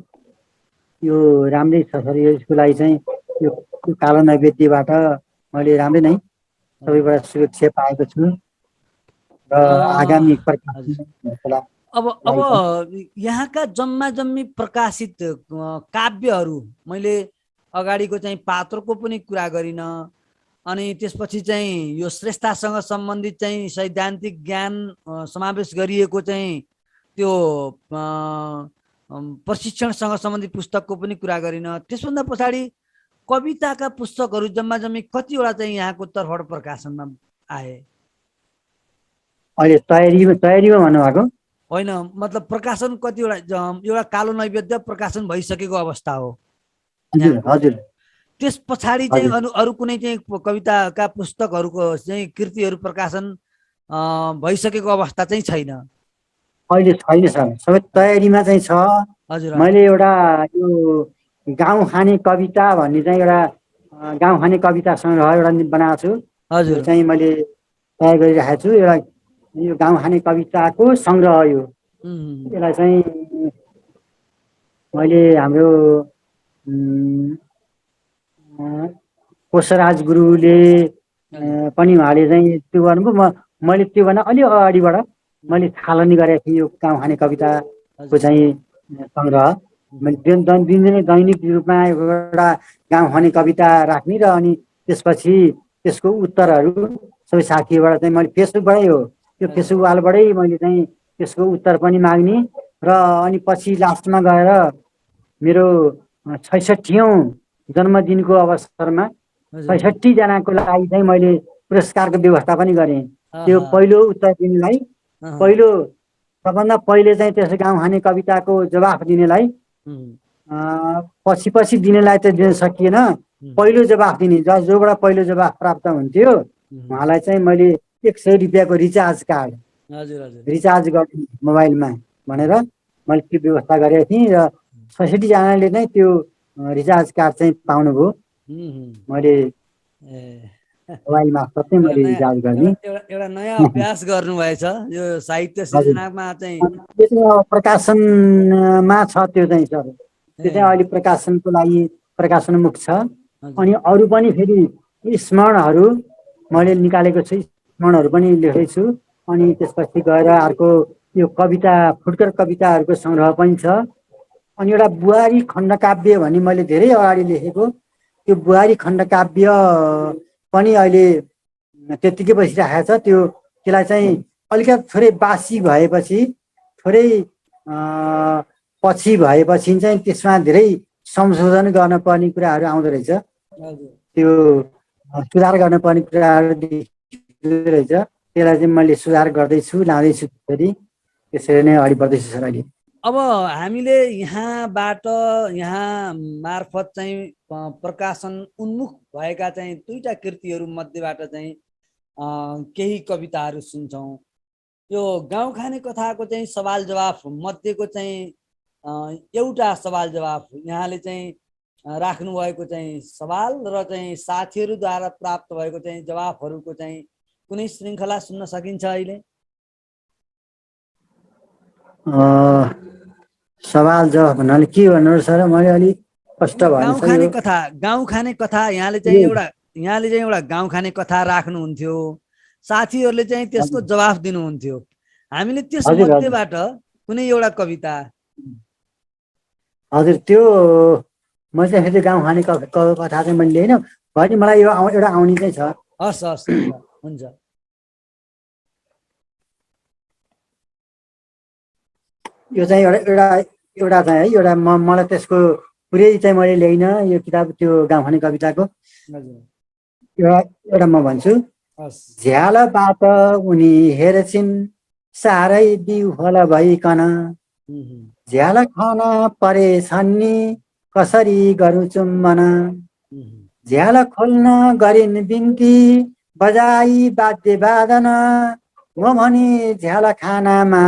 यो राम्रै छ सर, यसको लागि चाहिँ यो कालो नैवेद्यबाट मैले राम्रै नै सबैबाट शुभेच्छा पाएको छु र आगामी हजुर। प्रकाशनलाई अब यहाँका जम्मा जम्मी प्रकाशित काव्यहरू मैले अगाडिको चाहिँ पात्रको पनि कुरा गरिनँ, अनि त्यसपछि चाहिँ यो श्रेष्ठतासँग सम्बन्धित चाहिँ सैद्धान्तिक ज्ञान समावेश गरिएको चाहिँ त्यो प्रशिक्षणसँग सम्बन्धित पुस्तकको पनि कुरा गरिनँ। त्यसभन्दा पछाडि कविताका पुस्तकहरू जम्मा जम्मी कतिवटा चाहिँ यहाँको तर्फबाट प्रकाशनमा आए? अहिले तयारीमा भन्नुभएको होइन, मतलब प्रकाशन कतिवटा? एउटा कालो नैवेद्य प्रकाशन भइसकेको अवस्था हो हजुर यहाँको। हजुर त्यस पछाडि चाहिँ हजुर अरू कुनै चाहिँ कविताका पुस्तकहरूको चाहिँ कृतिहरू प्रकाशन भइसकेको अवस्था चाहिँ छैन? अहिले छैन सर, सबै तयारीमा चाहिँ छ। हजुर मैले एउटा यो गाउँ खाने कविता भन्ने चाहिँ एउटा गाउँ खाने कविता सङ्ग्रह एउटा बनाएको छु। यो हजुर चाहिँ मैले तयार गरिराखेको छु। एउटा यो गाउँ खाने कविताको सङ्ग्रह यो। यसलाई चाहिँ मैले हाम्रो कोशराज गुरुले पनि उहाँले चाहिँ त्यो गर्नुभयो। मैले त्योभन्दा अलि अगाडिबाट मैले थालनी गरेको थिएँ यो गाउँ खाने कविताको चाहिँ सङ्ग्रह। मैले दिनदिनै दैनिक रूपमा एउटा गाउँ खाने कविता राख्ने र अनि त्यसपछि त्यसको उत्तरहरू सबै साथीबाट चाहिँ मैले फेसबुकबाटै हो, त्यो फेसबुक वालबाटै मैले चाहिँ त्यसको उत्तर पनि माग्ने र अनि पछि लास्टमा गएर मेरो 66औँ जन्मदिनको अवसरमा 66जनाको लागि चाहिँ मैले पुरस्कारको व्यवस्था पनि गरेँ। त्यो पहिलो उत्तर दिनेलाई, पहिलो सबभन्दा पहिले चाहिँ त्यस गाउँ खाने कविताको जवाफ दिनेलाई, पछि दिनेलाई त दिन सकिएन। पहिलो जवाफ दिने जोबाट पहिलो जवाफ प्राप्त हुन्थ्यो उहाँलाई चाहिँ मैले 100 रुपियाँको रिचार्ज कार्ड रिचार्ज गर्ने मोबाइलमा भनेर मैले त्यो व्यवस्था गरेको थिएँ र 66जनाले नै त्यो रिचार्ज कार्ड चाहिँ पाउनुभयो। मैले मोबाइल मार्फत चाहिँ मैले रिचार्ज गर्ने। एउटा नयाँ अभ्यास गर्नुभएछ यो साहित्य सृजनामा चाहिँ। त्यो चाहिँ प्रकाशनमा छ त्यो चाहिँ सर, त्यो चाहिँ अहिले प्रकाशनको लागि प्रकाशनमुख छ। अनि अरू पनि फेरि स्मरणहरू मैले निकालेको छु, स्मरणहरू पनि लेखेको छु। अनि त्यसपछि गएर अर्को यो कविता फुटकर कविताहरूको सङ्ग्रह पनि छ। अनि एउटा बुहारी खण्डकाव्य भन्ने मैले धेरै अगाडि लेखेको, त्यो बुहारी खण्डकाव्य पनि अहिले त्यत्तिकै बसिरहेको छ। त्यसलाई चाहिँ अलिकति थोरै बासी भएपछि, थोरै पछि भएपछि चाहिँ त्यसमा धेरै संशोधन गर्न पर्ने कुराहरू आउँदो रहेछ, त्यो सुधार गर्न पर्ने कुराहरू रहेछ। त्यसलाई चाहिँ मैले सुधार गर्दैछु, लाँदैछु फेरि, त्यसरी नै अगाडि बढ्दैछु सर अहिले। अब हामीले यहाँबाट यहाँ मार्फत चाहिँ प्रकाशन उन्मुख भएका चाहिँ दुईटा कृतिहरू मध्येबाट चाहिँ केही कविताहरू सुन्छौँ। यो गाउँ खाने कथाको चाहिँ सवाल जवाफ मध्येको चाहिँ एउटा सवाल जवाफ यहाँले चाहिँ राख्नुभएको चाहिँ सवाल र चाहिँ साथीहरूद्वारा प्राप्त भएको चाहिँ जवाफहरूको चाहिँ कुनै श्रृङ्खला सुन्न सकिन्छ अहिले? सवाल जवाफ भन्नाले के भन्नु सर, मैले अलिक कष्ट भएन। गाउँ खाने कथा यहाँले चाहिँ एउटा गाउँ खाने कथा राख्नुहुन्थ्यो, साथीहरूले चाहिँ त्यसको जवाफ दिनुहुन्थ्यो। हामीले त्यस मध्येबाट कुनै एउटा कविता। हजुर त्यो मैले चाहिँ फेरि गाउँ खाने कथा चाहिँ मैले लिएन, भने मलाई यो एउटा आउने चाहिँ छ। हस् हस्, हुन्छ हुन्छ। यो चाहिँ एउटा चाहिँ है, एउटा मलाई त्यसको पुरै चाहिँ मैले ल्याइन यो किताब, त्यो गाउँ खाने कविताको एउटा म भन्छु। झ्यालबाट उनी हेर्छिन् साह्रै बिउहल भइकन, झ्याल खान परेछन् नि कसरी गरौँ चुम्बन, झ्याल खोल्न गरिन् बिन्ती बजाई वाद्य वादन, म भने झ्याल खानामा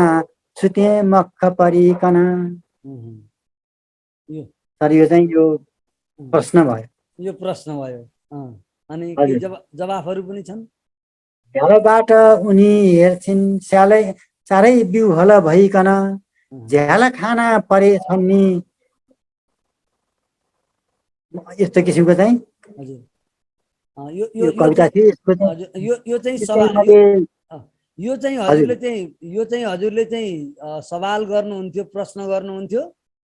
छुते मक्ख परिकन। सर यो चाहिँ यो प्रश्न भयो। यो प्रश्न भयो। अनि जवाफहरू पनि छन्। झ्यालबाट उनी हेर्छिन् स्यालै चारै बिउ हल भइकन झ्याल खाना परेछन् नि। यस्तो किसिमको चाहिँ हजुर यो यो यो यो कविता चाहिँ थियो। यसको चाहिँ हजुर यो चाहिँ यो चाहिँ सवाल मैले यो चाहिँ हजुर हजुरले चाहिँ सवाल गर्नुहुन्थ्यो, प्रश्न गर्नुहुन्थ्यो,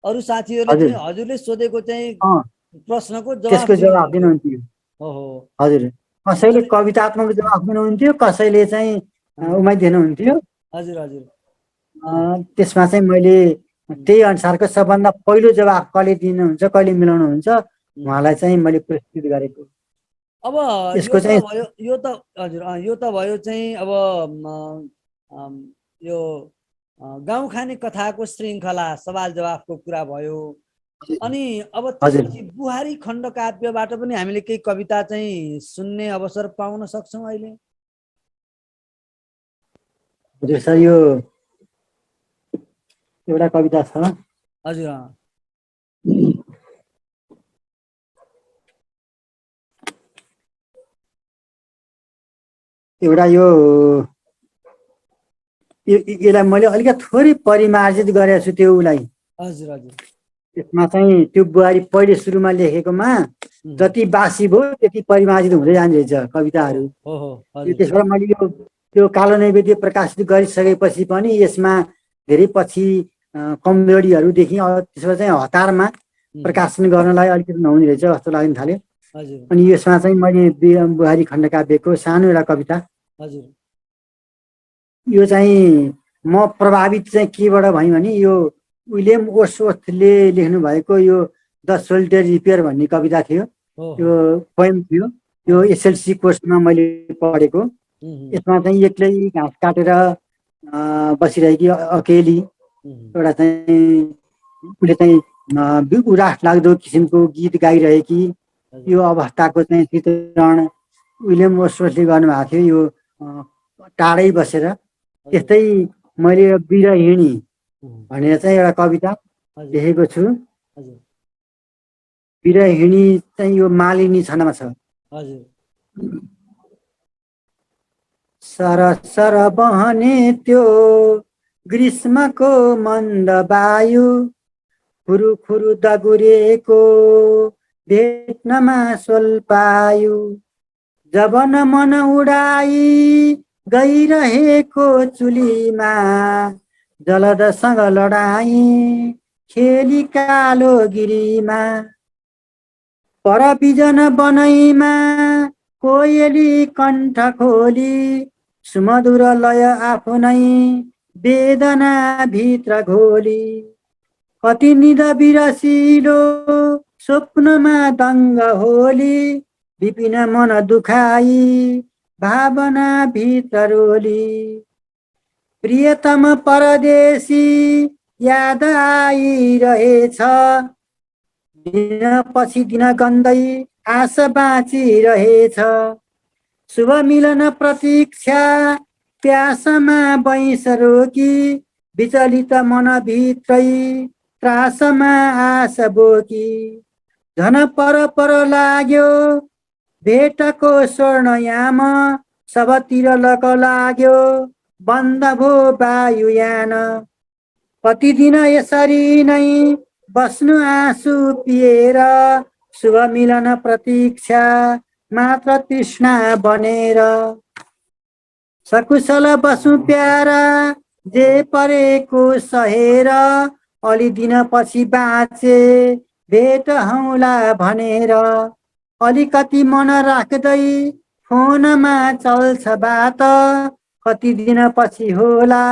अरू साथीहरूले हजुर चाहिँ हजुरले सोधेको चाहिँ अँ प्रश्नको जवाफ त्यसको जवाब दिनुहुन्थ्यो। दिनुहुन्थ्यो। ओहो, हजुर यो कसैले चाहिँ कवितात्मक जवाफ दिनुहुन्थ्यो, कसैले चाहिँ उमाइ दिनुहुन्थ्यो। हजुर हजुर त्यसमा चाहिँ मैले त्यही अनुसारको सबभन्दा पहिलो जवाफ कहिले दिनुहुन्छ, कहिले मिलाउनुहुन्छ उहाँलाई चाहिँ मैले पुरस्कृत गरेको। अब यो यसको त चाहिँ भयो, यो त हजुर यो त भयो चाहिँ अब यो गाउँ खाने कथाको श्रृङ्खला सवाल जवाफको कुरा भयो। अनि अब हजुर त्यसपछि बुहारी खण्ड काव्यबाट पनि हामीले केही कविता चाहिँ सुन्ने अवसर पाउन सक्छौँ अहिले। हजुर सर, यो एउटा कविता छ। हजुर एउटा यसलाई मैले अलिकति थोरै परिमार्जित गरेको छु त्यो उसलाई। हजुर हजुर त्यसमा चाहिँ त्यो बुहारी पहिले सुरुमा लेखेकोमा जति बासी भयो त्यति परिमार्जित हुँदै जान्छ कविताहरू। हो हो हजुर त्यसबाट मैले त्यो कालो नैवेद्य प्रकाशित गरिसकेपछि पनि यसमा धेरै पछि कमजोरीहरू देखेँ। त्यसबाट चाहिँ हतारमा प्रकाशन गर्नलाई अलिकति नहुने रहेछ जस्तो लाग्न थाल्यो। हजुर अनि यसमा चाहिँ मैले बुहारी खण्डकाव्यको सानो एउटा कविता, हजुर यो चाहिँ म प्रभावित चाहिँ केबाट भएँ भने यो विलियम वर्ड्सवर्थले लेख्नु भएको यो द सोल्जर रिपेयर भन्ने कविता थियो। यो पोएम थियो। यो एसएलसी कोर्समा मैले पढेको। यसमा चाहिँ एक्लै घाँस काटेर बसिरहेकी अकेली एउटा चाहिँ उसले चाहिँ उरास लाग्दो किसिमको गीत गाइरहेकी यो अवस्थाको चाहिँ चित्रण विलियम वर्ड्सवर्थले गर्नुभएको थियो। यो टाढै बसेर त्यस्तै मैले बिरहिणी भनेर चाहिँ एउटा कविता लेखेको छु। बिरहिणी चाहिँ यो मालिनी छन्दमा छ। सरसर बहने त्यो ग्रीष्मको मन्द वायु खुरु खुरु दगुरेको भेट्नमा स्वल्पायु जब न मन उडाई गइरहेको चुलीमा जलदसँग लडाई खेली कालो गिरीमा परबिजन बनैमा कोयली कण्ठ खोली सुमधुर लय आफ्नै वेदना भित्र घोली कति निद बिरसिलो स्वप्नमा दङ्ग होली विपिन मन दुखाई भावना भित्र रोली प्रियतम परदेशी याद आइरहेछ दिन पछि दिन गन्दै आश बाँचिरहेछ शुभ मिलन प्रतीक्षा प्यासमा बैंस रोकी विचलित मनभित्रै त्रासमा आश बोकी झन पर लाग्यो भेटको स्वर्णयाम सबतिर लक लाग्यो बन्द भो वायुयान कति दिन यसरी नै बस्नु आँसु पिएर शुभ मिलन प्रतीक्षा मात्र तृष्णा बनेर सकुशल बसु प्यारा जे परेको सहेर अलि दिन पछि बाँचे भेट हौला भनेर अलिकति मन राख्दै फोनमा चल्छ बात कति दिन पछि होला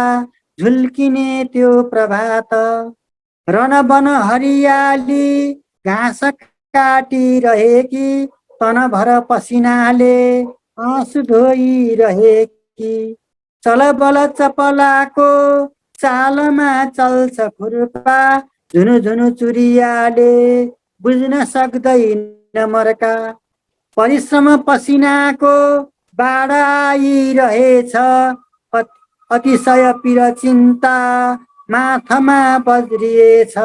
झुल्किने त्यो प्रभात रणवन हरियाली घाँस काटिरहेकी तनभर पसिनाले आँसु धोइरहेकी चलबल चपलाको चालमा चल्छ खुर्पा झुनु झुनु चुरियाले बुझ्न सक्दैन मर्का परिश्रम पसिनाको बाढा आइरहेछ अतिशय पीर चिन्ता माथामा बज्रिएछ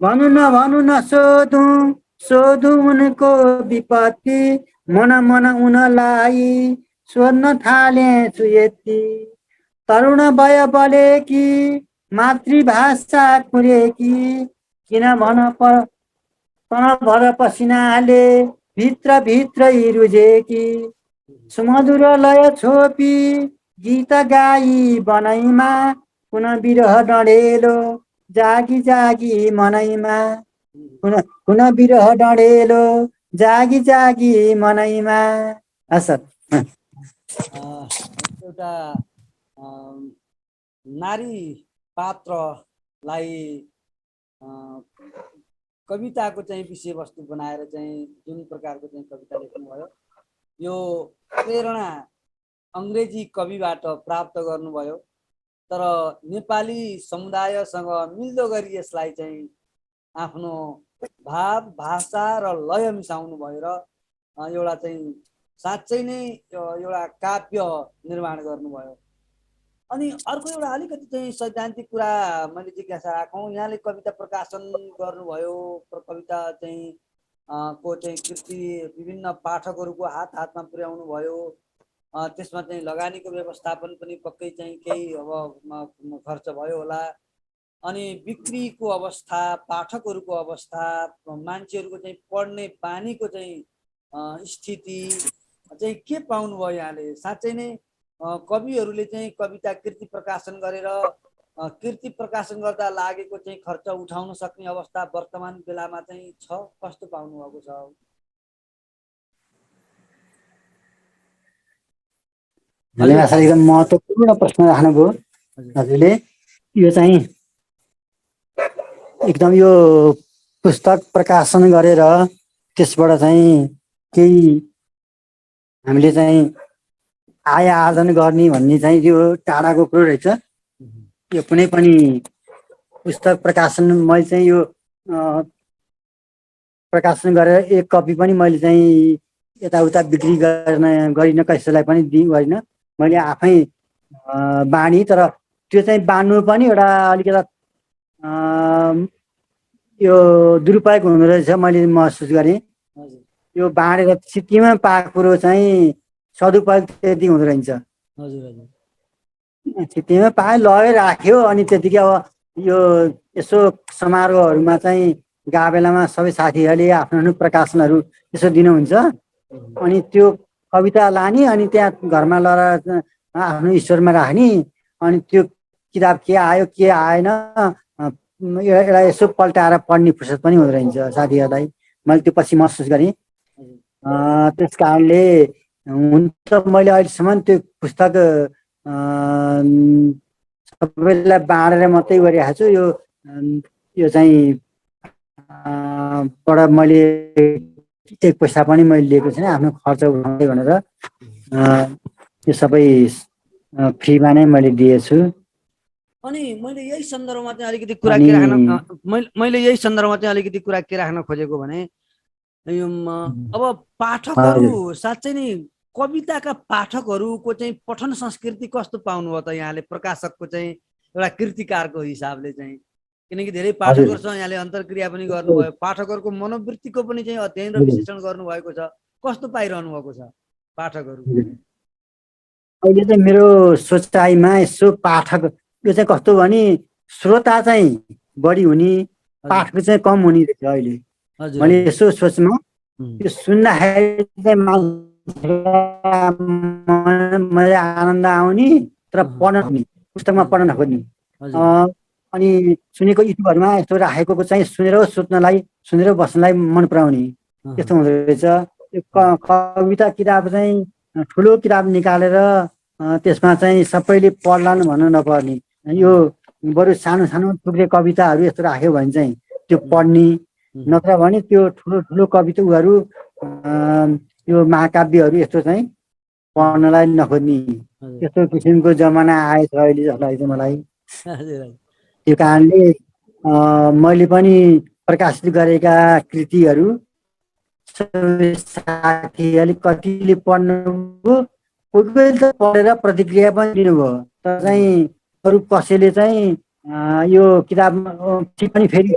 भनु न सोधु उनको विपत्ति मन उनलाई सोध्न थालेछु यति तरुण भय बलेकी मातृभाषा कुरेकी किन भन तनभर पसिनाले भित्र रुजेकी सुमधुर लय छोपी गीत गाई बनैमा कुन बिरह डढेलो जागी जागी मनैमा कुन बिरह डढेलो जागी जागी मनैमा हस् सर एउटा नारी पात्रलाई कविताको चाहिँ विषयवस्तु बनाएर चाहिँ जुन प्रकारको चाहिँ कविता लेख्नुभयो यो प्रेरणा अङ्ग्रेजी कविबाट प्राप्त गर्नुभयो तर नेपाली समुदायसँग मिल्दो गरी यसलाई चाहिँ आफ्नो भाव भाषा र लय मिसाउनु भयो र एउटा चाहिँ साँच्चै नै एउटा काव्य निर्माण गर्नुभयो। अनि अर्को एउटा अलिकति चाहिँ सैद्धान्तिक कुरा मैले जिज्ञासा राखौँ, यहाँले कविता प्रकाशन गर्नुभयो, कविता चाहिँ को चाहिँ कृति विभिन्न पाठकहरूको हातमा पुर्याउनु भयो, त्यसमा चाहिँ लगानीको व्यवस्थापन पनि पक्कै चाहिँ केही अब खर्च भयो होला, अनि बिक्रीको अवस्था, पाठकहरूको अवस्था, मान्छेहरूको चाहिँ पढ्ने बानीको चाहिँ स्थिति चाहिँ के पाउनुभयो यहाँले? साँच्चै नै कविहरूले चाहिँ कविता कृति प्रकाशन गरेर कृति प्रकाशन गर्दा लागेको चाहिँ खर्च उठाउन सक्ने अवस्था वर्तमान बेलामा चाहिँ छ, कस्तो पाउनु भएको छ? एकदम महत्त्वपूर्ण प्रश्न राख्नुभयो हजुरले। यो चाहिँ एकदम यो पुस्तक प्रकाशन गरेर त्यसबाट चाहिँ केही हामीले चाहिँ आय आर्जन गर्ने भन्ने चाहिँ यो टाढाको कुरो रहेछ। यो कुनै पनि पुस्तक प्रकाशन मैले चाहिँ यो प्रकाशन गरेर एक कपी पनि मैले चाहिँ यताउता बिक्री गरिन कसैलाई पनि गरिन, मैले आफै बाँडी। तर त्यो चाहिँ बाँड्नु पनि एउटा अलिकति यो दुरुपयोग हुँदो रहेछ मैले महसुस गरेँ। यो बाँडेर सिटीमा पाएको कुरो चाहिँ सदुपयोग त्यति हुँदो रहेछ। सिटीमा पाए लग्यो राख्यो, अनि त्यतिकै अब यो यसो समारोहहरूमा चाहिँ गा बेलामा सबै साथीहरूले आफ्नो प्रकाशनहरू यसो दिनुहुन्छ, अनि त्यो कविता लाने अनि त्यहाँ घरमा लगेर आफ्नो स्टोरमा राख्ने, अनि त्यो किताब के आयो के आएन एउटा यसो पल्टाएर पढ्ने फुर्सद पनि हुँदो रहेछ साथीहरूलाई, मैले त्यो पछि महसुस गरेँ। त्यस कारणले हुन्छ मैले अहिलेसम्म त्यो पुस्तक सबैलाई बाँडेर मात्रै गरिरहेको छु। यो चाहिँ बाट मैले एक पैसा पनि मैले लिएको छैन, आफ्नो खर्च उठाउँदै भनेर यो सबै फ्रीमा नै मैले दिएछु। अनि मैले यही सन्दर्भमा चाहिँ अलिकति कुरा के राख्न मैले यही सन्दर्भमा चाहिँ अलिकति कुरा के राख्न खोजेको भने अब पाठकहरू साँच्चै नै कविताका पाठकहरूको चाहिँ पठन संस्कृति कस्तो पाउनुभयो त यहाँले प्रकाशकको चाहिँ एउटा कृतिकारको हिसाबले चाहिँ? किनकि धेरै पाठकहरूसँग यहाँले अन्तर्क्रिया पनि गर्नुभयो, पाठकहरूको मनोवृत्तिको पनि चाहिँ अध्ययन र विश्लेषण गर्नुभएको छ, कस्तो पाइरहनु भएको छ पाठकहरू? अहिले चाहिँ मेरो सोचाइमा यसो पाठक यो चाहिँ कस्तो भने श्रोता चाहिँ बढी हुने, पाठक चाहिँ कम हुने रहेछ अहिले। मैले यसो सोचमा यो सुन्दाखेरि चाहिँ मलाई आनन्द आउने तर पढ्न पुस्तकमा पढ्न नखोज्ने, अनि सुनेको युट्युबहरूमा यस्तो राखेको चाहिँ सुनेर सोच्नलाई सुनेर बस्नलाई मन पराउने त्यस्तो हुँदो रहेछ। यो कविता किताब चाहिँ ठुलो किताब निकालेर त्यसमा चाहिँ सबैले पढ्लान् भन्नु नपर्ने, यो बरु सानो सानो टुक्रे कविताहरू यस्तो राख्यो भने चाहिँ त्यो पढ्ने, नत्र भने त्यो ठुलो ठुलो कविताहरू यो महाकाव्यहरू यस्तो चाहिँ पढ्नलाई नखोज्ने, त्यस्तो किसिमको जमाना आएछ अहिले जस्तो लाग्छ मलाई। त्यो कारणले मैले पनि प्रकाशित गरेका कृतिहरू साथीहरूले कतिले पढ्नुभयो, कोही कोही त पढेर प्रतिक्रिया पनि दिनुभयो, तर चाहिँ अरू कसैले चाहिँ यो किताब पनि फेरि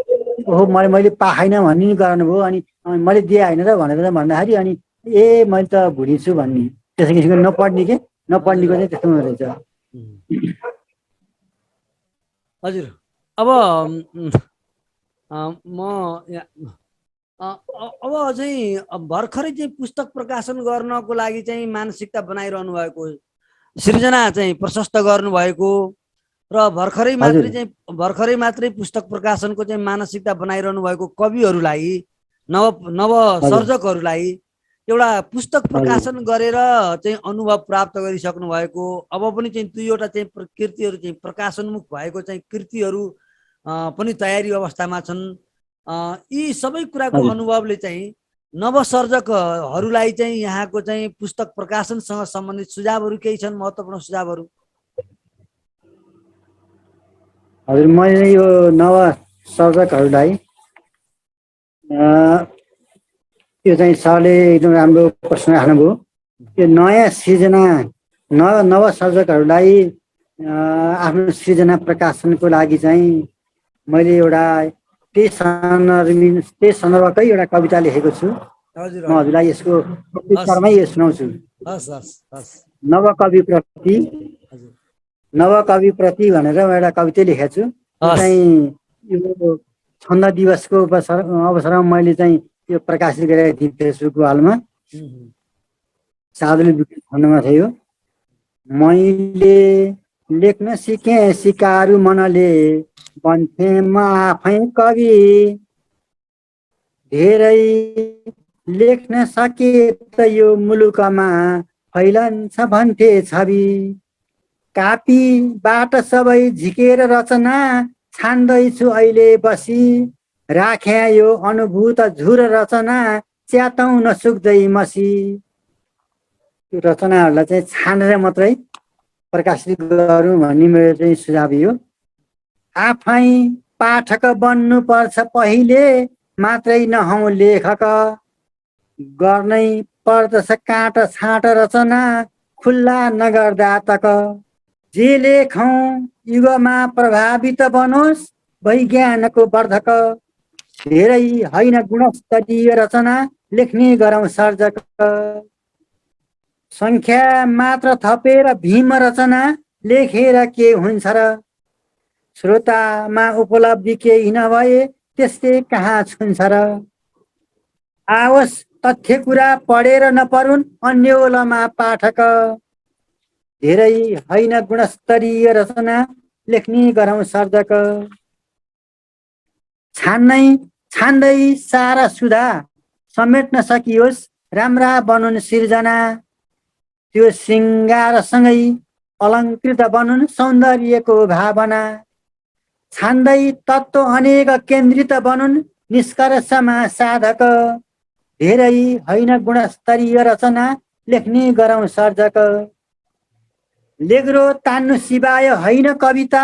ओहो मैले पाएन भन्ने गर्नुभयो, अनि मैले दिए होइन र भनेर भन्दाखेरि अनि मैले त भुलिन्छु भन्ने त्यसै किसिमको नपढ्नेको चाहिँ त्यस्तो हुँदो रहेछ। हजुर अब म अब चाहिँ भर्खरै चाहिँ पुस्तक प्रकाशन गर्नको लागि चाहिँ मानसिकता बनाइरहनु भएको, सृजना चाहिँ प्रशस्त गर्नुभएको र भर्खरै मात्रै पुस्तक प्रकाशनको चाहिँ मानसिकता बनाइरहनु भएको कविहरूलाई, नव सर्जकहरूलाई एउटा पुस्तक प्रकाशन गरेर चाहिँ अनुभव प्राप्त गरिसक्नु भएको, अब पनि चाहिँ 2वटा चाहिँ कृतिहरू चाहिँ प्रकाशनमुख भएको चाहिँ कृतिहरू पनि तयारी अवस्थामा छन्। यी सबै कुराको अनुभवले चाहिँ नवसर्जकहरूलाई चाहिँ यहाँको चाहिँ पुस्तक प्रकाशनसँग सम्बन्धित सुझावहरू केही छन्, महत्त्वपूर्ण सुझावहरू? हजुर, मैले यो नवसर्जकहरूलाई यो चाहिँ सरले एकदम राम्रो प्रश्न राख्नुभयो। यो नयाँ सृजना नवसर्जकहरूलाई आफ्नो सृजना प्रकाशनको लागि चाहिँ मैले एउटा त्यही सन्दर्भकै एउटा कविता लेखेको छु। म हजुरलाई यसको उत्तरमै यो सुनाउँछु। नवकविप्रति भनेर एउटा कविता लेखेको छु। चाहिँ यो छन्द दिवसको अवसरमा मैले चाहिँ यो प्रकाशित गरेको थिएँ फेसबुक वालमा। साधुले खण्डमा थियो। मैले लेख्न सिकेँ सिकारु मनले, बन्थे म आफै कवि। धेरै लेख्न सके त यो मुलुकमा फैलन्छ भन्थे छवि। कापीबाट सबै झिकेर रचना छान्दैछु अहिले बसी। राख्या यो अनुभूत झुर रचना च्याताउन सुक्दै मसी। यो रचनाहरूलाई चाहिँ छानेर मात्रै प्रकाशित गरौँ भन्ने मेरो चाहिँ सुझाव यो। आफै पाठक बन्नुपर्छ पहिले, मात्रै नहौँ लेखक। गर्नै पर्दछ काँट छाँट रचना, खुल्ला नगर्दा तक। जे लेखौँ युगमा प्रभावित बनोस्, वैज्ञानको वर्धक। धेरै होइन गुणस्तरीय रचना, लेख्ने गरौँ सर्जक। सङ्ख्या मात्र थपेर भीम रचना, लेखेर के हुन्छ र। श्रोतामा उपलब्धि केही नभए, त्यसले कहाँ छुन्छ र। आवश्यक तथ्य कुरा पढेर नपरुन् अन्यलमा पाठक। धेरै होइन गुणस्तरीय रचना, लेख्ने गरौँ सर्जक। छान्दै सारा सुधा समेट्न सकियोस्, राम्रा बनुन् सिर्जना। त्यो श्रृङ्गारसँगै अलङ्कृत बनुन् सौन्दर्यको भावना। छान्दै तत्त्व अनेक केन्द्रित बनुन्, निष्कर्षमा साधक। धेरै होइन गुणस्तरीय रचना, लेख्ने गरौँ सर्जक। लेग्रो तान्नु सिवाय होइन कविता,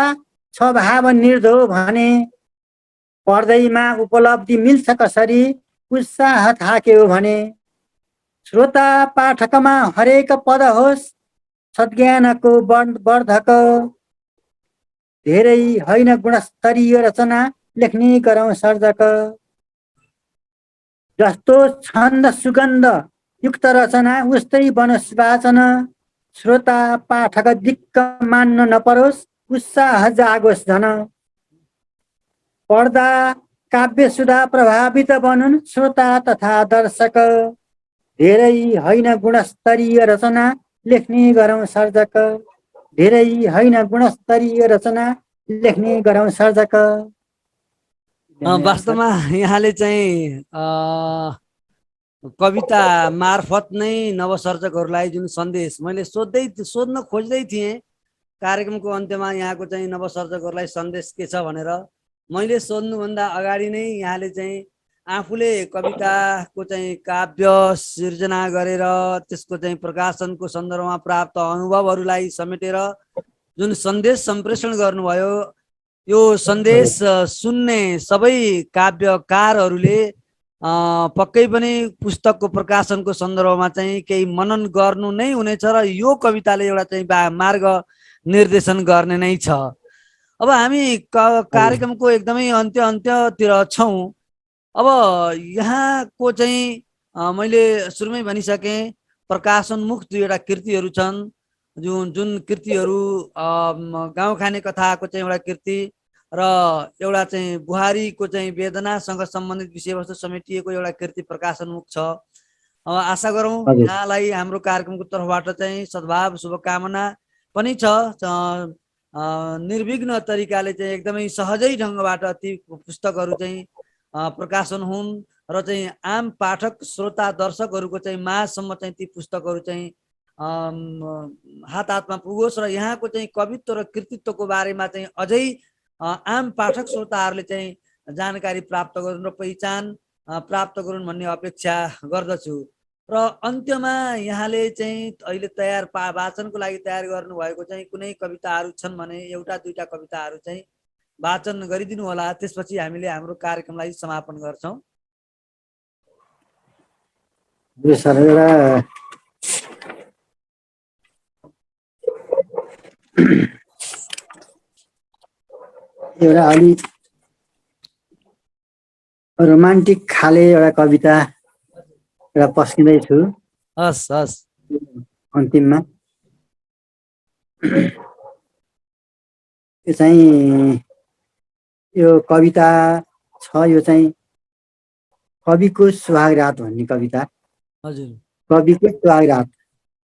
छ भाव निर्धो भने। पढ्दैमा उपलब्धि मिल्छ कसरी, उत्साह थाक्यो भने। श्रोता पाठकमा हरेक पद होस्, सद्ज्ञानको वर्धक। धेरै होइन गुणस्तरीय रचना, लेख्ने गरौँ सर्जक। जस्तो छन्द सुगन्ध युक्त रचना, उस्तै बनोस् वाचन। श्रोता पाठक दिक्क मान्न नपरोस्, उत्साह जागोस् झन। पढ्दा काव्य सुधा प्रभावित बनुन्, श्रोता तथा दर्शक। धेरै होइन गुणस्तरीय रचना, लेख्ने गरौँ सर्जक। धेरै होइन गुणस्तरीय रचना, लेख्ने गरौँ सर्जक। वास्तवमा यहाँले चाहिँ कविता मार्फत नै नवसर्जकहरूलाई जुन सन्देश मैले सोध्न खोज्दै थिएँ कार्यक्रमको अन्त्यमा, यहाँको चाहिँ नवसर्जकहरूलाई सन्देश के छ भनेर मैले सोध्नुभन्दा अगाडि नै यहाँले चाहिँ आफूले कविताको चाहिँ काव्य सिर्जना गरेर त्यसको चाहिँ प्रकाशनको सन्दर्भमा प्राप्त अनुभवहरूलाई समेटेर जुन सन्देश सम्प्रेषण गर्नुभयो, यो सन्देश सुन्ने सबै काव्यकारहरूले पक्कै पनि पुस्तकको प्रकाशनको सन्दर्भमा चाहिँ केही मनन गर्नु नै हुनेछ र यो कविताले एउटा चाहिँ मार्ग निर्देशन गर्ने नै छ। अब हामी कार्यक्रमको एकदमै अन्त्यतिर छौँ। अब यहाँको चाहिँ मैले सुरुमै भनिसकेँ, प्रकाशोन्मुख दुईवटा कृतिहरू छन्, जुन जुन कृतिहरू गाउँ खाने कथाको चाहिँ एउटा कृति र एउटा चाहिँ बुहारीको चाहिँ वेदनासँग सम्बन्धित विषयवस्तु समेटिएको एउटा कृति प्रकाशोन्मुख छ। आशा गरौँ हजुर यहाँलाई हाम्रो कार्यक्रमको तर्फबाट चाहिँ सद्भाव शुभकामना पनि छ। निर्विघ्न तरिकाले चाहिँ एकदमै सहजै ढङ्गबाट ती पुस्तकहरू चाहिँ प्रकाशन हुन् र चाहिँ आम पाठक श्रोता दर्शकहरूको चाहिँ माझसम्म चाहिँ ती पुस्तकहरू चाहिँ हात हातमा पुगोस् र यहाँको चाहिँ कवित्व र कृतित्वको बारेमा चाहिँ अझै आम पाठक श्रोताहरूले चाहिँ जानकारी प्राप्त गरून् र पहिचान प्राप्त गरून् भन्ने अपेक्षा गर्दछु। र अन्त्यमा यहाँले चाहिँ अहिले तयार वाचनको लागि तयार गर्नुभएको चाहिँ कुनै कविताहरू छन् भने एउटा दुईटा कविताहरू चाहिँ वाचन गरिदिनु होला, त्यसपछि हामीले हाम्रो कार्यक्रमलाई समापन गर्छौँ। सर एउटा अलि रोमान्टिक खाले एउटा कविता एउटा पस्किँदैछु। हस् हस् अन्तिममा यो चाहिँ यो कविता छ, यो चाहिँ कविको सुहागरात भन्ने कविता। हजुर, कविको सुहागरात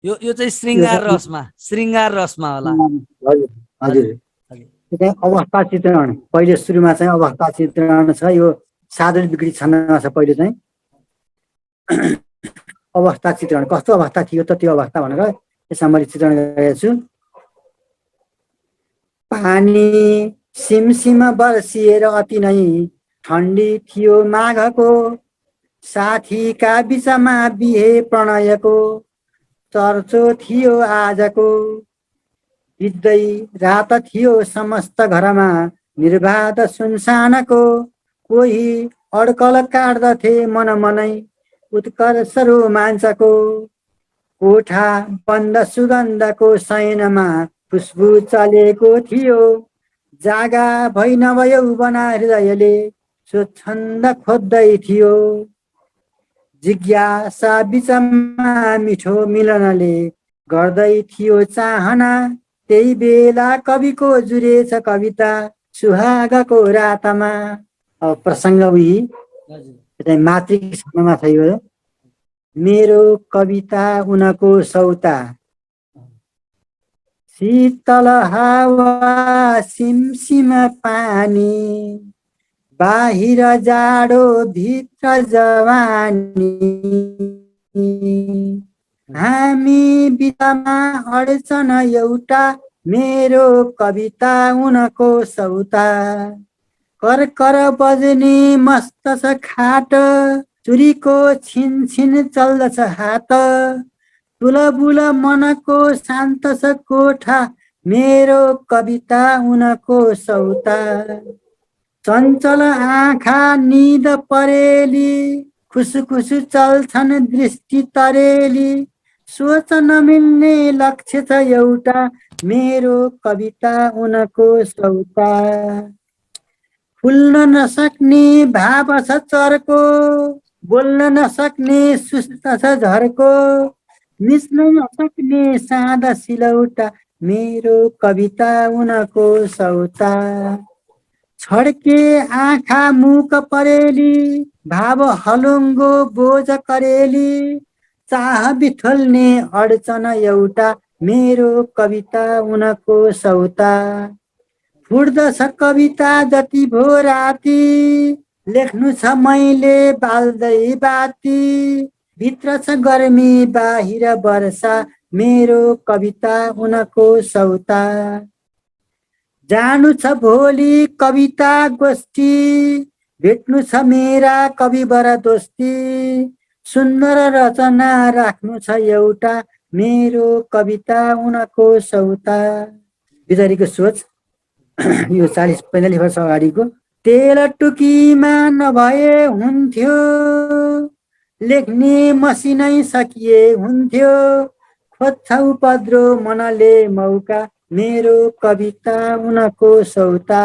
यो चाहिँ श्रृङ्गार रसमा होला। हजुर हजुर, यो चाहिँ अवस्था चित्रण। पहिले सुरुमा चाहिँ अवस्था चित्रण छ, यो साधन विकृति छन्दमा छ। पहिले चाहिँ अवस्था चित्रण, कस्तो अवस्था थियो त त्यो अवस्था भनेर यसमा मैले चित्रण गरेको छु। पानी सिमसिम बर्सिएर अति नै ठन्डी थियो माघको, साथीका बिचमा बिहे प्रणयको चर्चो थियो आजको। बित्दै रात थियो समस्त घरमा निर्बाध सुनसानको, कोही अड्कल काट्दथे मन मनै उत्कर्ष रोमाञ्चको। कोठा बन्द सुगन्धको शयनमा खुसबु चलेको थियो, जागा भई नभयौ बना हृदयले स्वच्छन्द खोज्दै थियो। जिज्ञासा बिचमा मिठो मिलनले गर्दै थियो चाहना, त्यही बेला कविको जुरेछ कविता सुहागको रातमा। प्रसङ्ग उही मातृक शब्दमा छ यो। मेरो कविता उनको सौता, शीतल हावा सिमसिम पानी, बाहिर जाडो भित्र जवानी, हामी बिचमा अडचन एउटा, मेरो कविता उनको सौता। कर कर बज्ने मस्त छ खाट, चुरीको छिन छिन चल्दछ हात, बुलबुल मनको शान्त छ कोठा, मेरो कविता उनको सौता। चञ्चल आँखा निद परेली, खुसखुस चल्छन् दृष्टि तरेली, सोच नमिल्ने लक्ष्य छ एउटा, मेरो कविता उनको सौता। फुल्न नसक्ने भाव छ चर्को, बोल्न नसक्ने सुस्त छ झर्को, मिच्न नसक्ने सादा सिलौटा, मेरो कविता उनको सौता। छड्के आँखा मुख परेली, भाव हलुङ्गो बोझ करेली, चाह बिथोल्ने अडचन एउटा, मेरो कविता उनको सौता। फुट्दछ कविता जति भो राति, लेख्नु छ मैले बाल्दै बाती, भित्र छ गर्मी बाहिर वर्षा, मेरो कविता उनको सौता। जानु छ भोलि कविता गोष्ठी, भेट्नु छ मेरा कविवर दोस्ती, सुन्दर रचना राख्नु छ एउटा, मेरो कविता उनको सौता। बिचारीको सोच यो 40-45 वर्ष अगाडिको। तेल टुकीमा नभए हुन्थ्यो, लेख्ने मसिनै सकिए हुन्थ्यो, खोज्छ उपद्रो मनले मौका, मेरो कविता उनको सौता।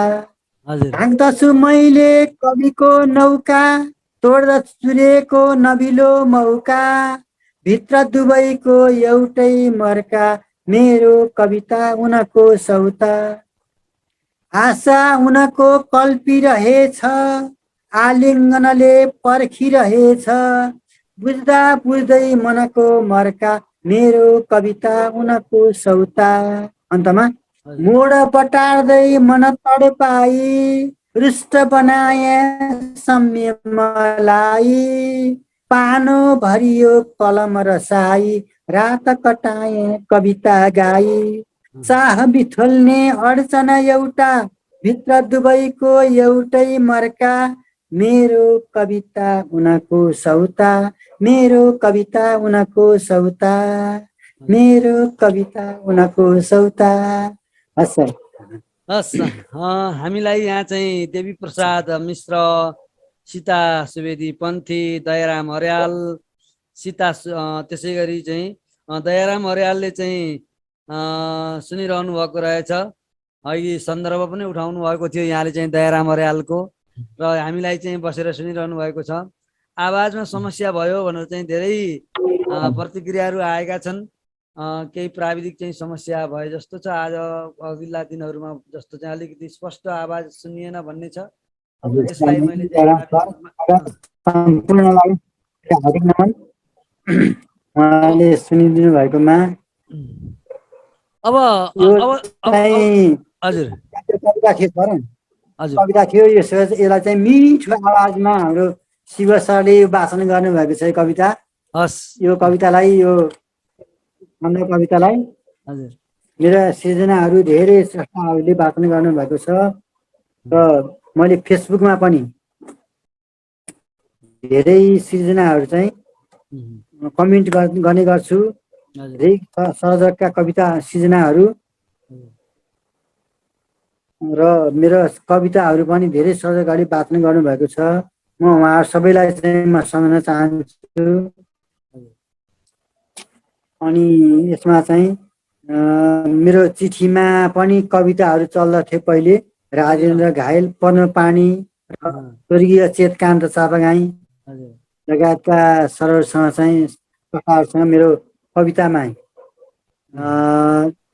ढाक्दछु मैले कविको नौका, तोड्दछु चुरेको नबिलो मौका, भित्र दुवैको एउटै मर्का मेरो कविता उनको सौता आशा उनको कल्पिरहेछ आलिङ्गनले पर्खिरहेछ बुझ्दा बुझ्दै मनको मर्का मेरो कविता उनको सौता अन्तमा हजुर मोड बटार्दै मन तडपाई रुष्ट बनाए संयमलाई पानो भरियो कलम रसाई रात कटाए कविता गाई चाह बिथोल्ने अडचन एउटा भित्र दुवैको एउटै मर्का मेरो कविता उनको सौता मेरो कविता उनको सौता मेरो कविता उनको सौता हस् सर हस् हामीलाई यहाँ चाहिँ देवी प्रसाद मिश्र, सीता सुवेदी पन्थी, दयाराम अर्याल, त्यसै गरी चाहिँ दयाराम अर्यालले चाहिँ सुनिरहनु भएको रहेछ। अघि सन्दर्भ पनि उठाउनु भएको थियो यहाँले चाहिँ दयाराम अर्यालको, र हामीलाई चाहिँ बसेर सुनिरहनु भएको छ। आवाजमा समस्या भयो भनेर चाहिँ धेरै प्रतिक्रियाहरू आएका छन्। केही प्राविधिक चाहिँ समस्या भए जस्तो छ। आज अघिल्ला दिनहरूमा जस्तो चाहिँ अलिकति स्पष्ट आवाज सुनिएन भन्ने छ। त्यसलाई मैले सम्पूर्णलाई हार्दिक नमन उहाँले सुनिदिनु भएकोमा। अब हजुर कविता थियो सर, हजुर कविता थियो। यसलाई चाहिँ मिठो आवाजमा हाम्रो शिव सरले वाचन गर्नुभएको छ। कविता हस्, यो कवितालाई, यो खण्ड कवितालाई हजुर मेरा सृजनाहरू धेरै स्रष्टाहरूले वाचन गर्नुभएको छ र मैले फेसबुकमा पनि धेरै सृजनाहरू चाहिँ कमेन्ट गर्ने गर्छु। धेरै सर्जकका कविता सृजनाहरू र मेरो कविताहरू पनि धेरै सर्जकहरूले वाचन गर्नुभएको छ। म उहाँहरू सबैलाई चाहिँ म सम्झन चाहन्छु। अनि यसमा चाहिँ मेरो चिठीमा पनि कविताहरू चल्दथे पहिले। राजेन्द्र घायल, पद्मपाणी, स्वर्गीय चेतकान्त चापागाई लगायतका सरहरूसँग चाहिँ कथाहरूसँग मेरो कवितामा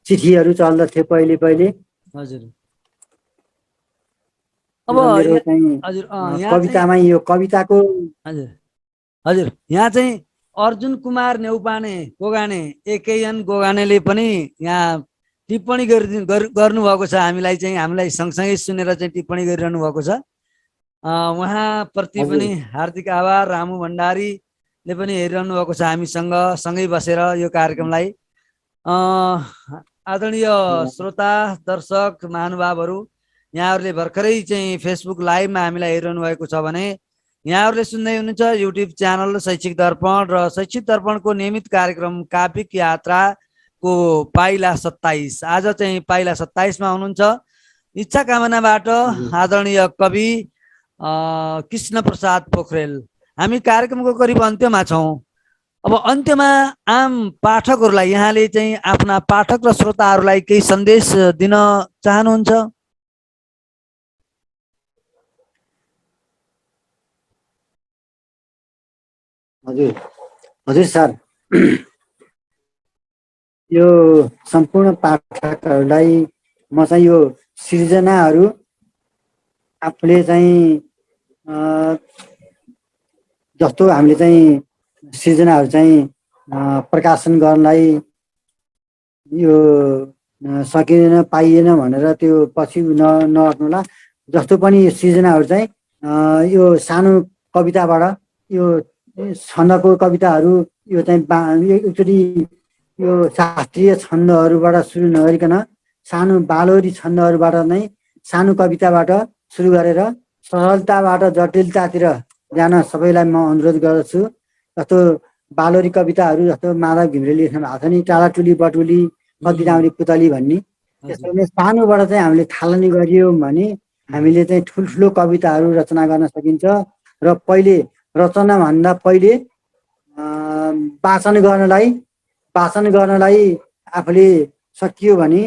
चिठीहरू चल्दथे पहिले पहिले। हजुर अब मेरो चाहिँ कवितामा यो कविताको हजुर हजुर यहाँ चाहिँ अर्जुन कुमार नेउपाने गोगाने एकेएन गोगानेले पनि यहाँ टिप्पणी गर्नुभएको छ। हामीलाई चाहिँ हामीलाई सँगसँगै सुनेर चाहिँ टिप्पणी गरिरहनु भएको छ। उहाँप्रति पनि हार्दिक आभार। रामु भण्डारीले पनि हेरिरहनु भएको छ हामीसँग सँगै बसेर यो कार्यक्रमलाई। आदरणीय श्रोता दर्शक महानुभावहरू, यहाँहरूले भर्खरै चाहिँ फेसबुक लाइभमा हामीलाई हेरिरहनु भएको छ भने यहाँहरूले सुन्दै हुनुहुन्छ युट्युब च्यानल शैक्षिक दर्पण र शैक्षिक दर्पणको नियमित कार्यक्रम काव्यिक यात्राको पाइला 27। आज चाहिँ पाइला 27मा हुनुहुन्छ। इच्छा कामनाबाट आदरणीय कवि कृष्ण प्रसाद पोखरेल। हामी कार्यक्रमको करिब अन्त्यमा छौँ। अब अन्त्यमा आम पाठकहरूलाई यहाँले चाहिँ आफ्ना पाठक र श्रोताहरूलाई केही सन्देश दिन चाहनुहुन्छ? हजुर हजुर सर, यो सम्पूर्ण पाठकहरूलाई म चाहिँ यो सृजनाहरू आफूले चाहिँ जस्तो हामीले चाहिँ सृजनाहरू चाहिँ प्रकाशन गर्नलाई यो सकिएन पाइएन भनेर त्यो पछि नहट्नुहोला। जस्तो पनि सृजनाहरू चाहिँ यो सानो कविताबाट यो छन्दको कविताहरू यो चाहिँ एकचोटि यो शास्त्रीय छन्दहरूबाट सुरु नगरिकन सानो बालोरी छन्दहरूबाट नै सानो कविताबाट सुरु गरेर सरलताबाट जटिलतातिर जान सबैलाई म अनुरोध गर्दछु। जस्तो बालोरी कविताहरू जस्तो माधव घिमिरेले लेख्नु भएको छ नि, टाढाटुली बटुली कति राम्री पुतली भन्ने, त्यसरी सानोबाट चाहिँ हामीले थालनी गरियो भने हामीले चाहिँ ठुल्ठुलो कविताहरू रचना गर्न सकिन्छ। र पहिले रचनाभन्दा पहिले वाचन गर्नलाई आफूले सकियो भने,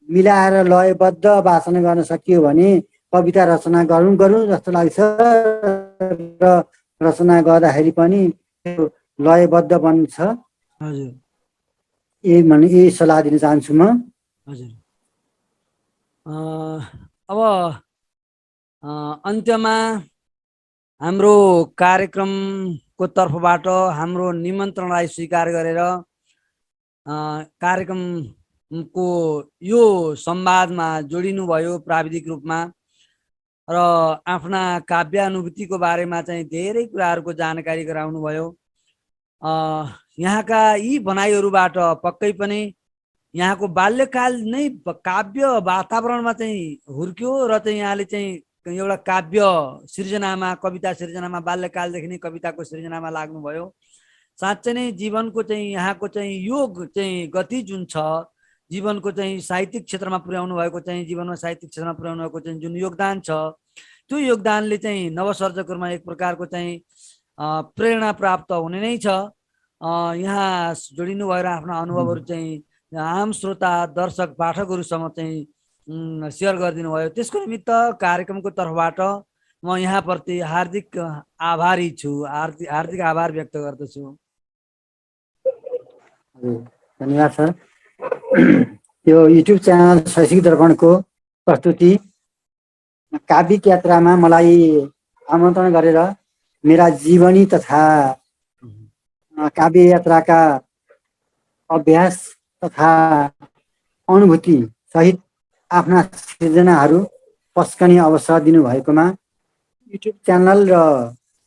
मिलाएर लयबद्ध वाचन गर्न सकियो भने कविता रचना गरौँ जस्तो लाग्छ। र रचना गर्दाखेरि पनि लयबद्ध बन्छ। हजुर यही सल्लाह दिन चाहन्छु म। हजुर अब अन्त्यमा हाम्रो कार्यक्रमको तर्फबाट हाम्रो निमन्त्रणलाई स्वीकार गरेर कार्यक्रमको यो संवादमा जोडिनुभयो प्राविधिक रूपमा र आफ्ना काव्यानुभूतिको बारेमा चाहिँ धेरै कुराहरूको जानकारी गराउनु भयो। यहाँका यी भनाइहरूबाट पक्कै पनि यहाँको बाल्यकाल नै काव्य वातावरणमा चाहिँ हुर्क्यो र चाहिँ यहाँले चाहिँ एउटा काव्य सृजनामा कविता सृजनामा बाल्यकालदेखि नै कविताको सृजनामा लाग्नुभयो। साँच्चै नै जीवनको चाहिँ यहाँको चाहिँ योग चाहिँ गति जुन छ जीवनको चाहिँ साहित्यिक क्षेत्रमा पुर्याउनु भएको चाहिँ जीवनमा साहित्यिक क्षेत्रमा पुर्याउनु भएको चाहिँ जुन योगदान छ त्यो योगदानले चाहिँ नवसर्जकहरूमा एक प्रकारको चाहिँ प्रेरणा प्राप्त हुने नै छ। यहाँ जोडिनु भएर आफ्ना अनुभवहरू चाहिँ आम श्रोता दर्शक पाठकहरूसँग चाहिँ सेयर गरिदिनु भयो। त्यसको निमित्त कार्यक्रमको तर्फबाट म यहाँप्रति हार्दिक आभारी छु, हार्दिक आभार व्यक्त गर्दछु। धन्यवाद सर। यो युट्युब च्यानल शैक्षिक दर्पणको प्रस्तुति काव्यिक यात्रामा मलाई आमन्त्रण गरेर मेरा जीवनी तथा काव्य यात्राका अभ्यास तथा अनुभूति सहित आफ्ना सृजनाहरू पस्कने अवसर दिनुभएकोमा युट्युब च्यानल र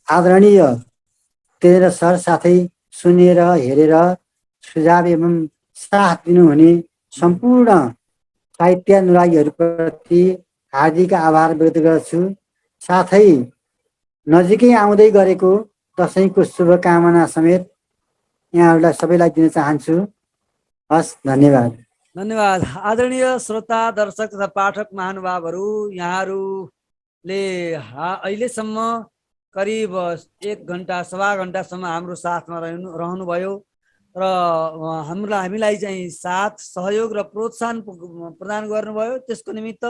आदरणीय तेजेन्द्र सर साथै सुनेर हेरेर सुझाव एवं साथ दिनुहुने सम्पूर्ण साहित्यानुरागीहरूप्रति हार्दिक आभार व्यक्त गर्छु। साथै नजिकै आउँदै गरेको दसैँको शुभकामना समेत यहाँहरूलाई सबैलाई दिन चाहन्छु। हस्, धन्यवाद। धन्यवाद। आदरणीय श्रोता दर्शक तथा पाठक महानुभावहरू, यहाँहरूले अहिलेसम्म करिब 1 घन्टा सवा घन्टासम्म हाम्रो साथमा रहनुभयो र हामीलाई चाहिँ साथ सहयोग र प्रोत्साहन प्रदान गर्नुभयो। त्यसको निमित्त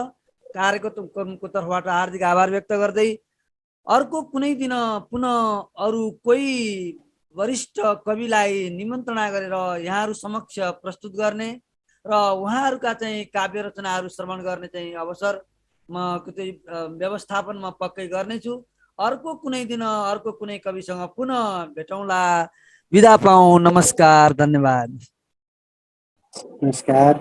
कार्यक्रमको तर्फबाट हार्दिक आभार व्यक्त गर्दै अर्को कुनै दिन पुनः अरू कोही वरिष्ठ कविलाई निमन्त्रणा गरेर यहाँहरू समक्ष प्रस्तुत गर्ने र उहाँहरूका चाहिँ काव्य रचनाहरू श्रवण गर्ने चाहिँ अवसर म कतै व्यवस्थापन म पक्कै गर्नेछु। अर्को कुनै दिन अर्को कुनै कविसँग पुनः भेटौँला। बिदा पाऊँ। नमस्कार, धन्यवाद। नमस्कार।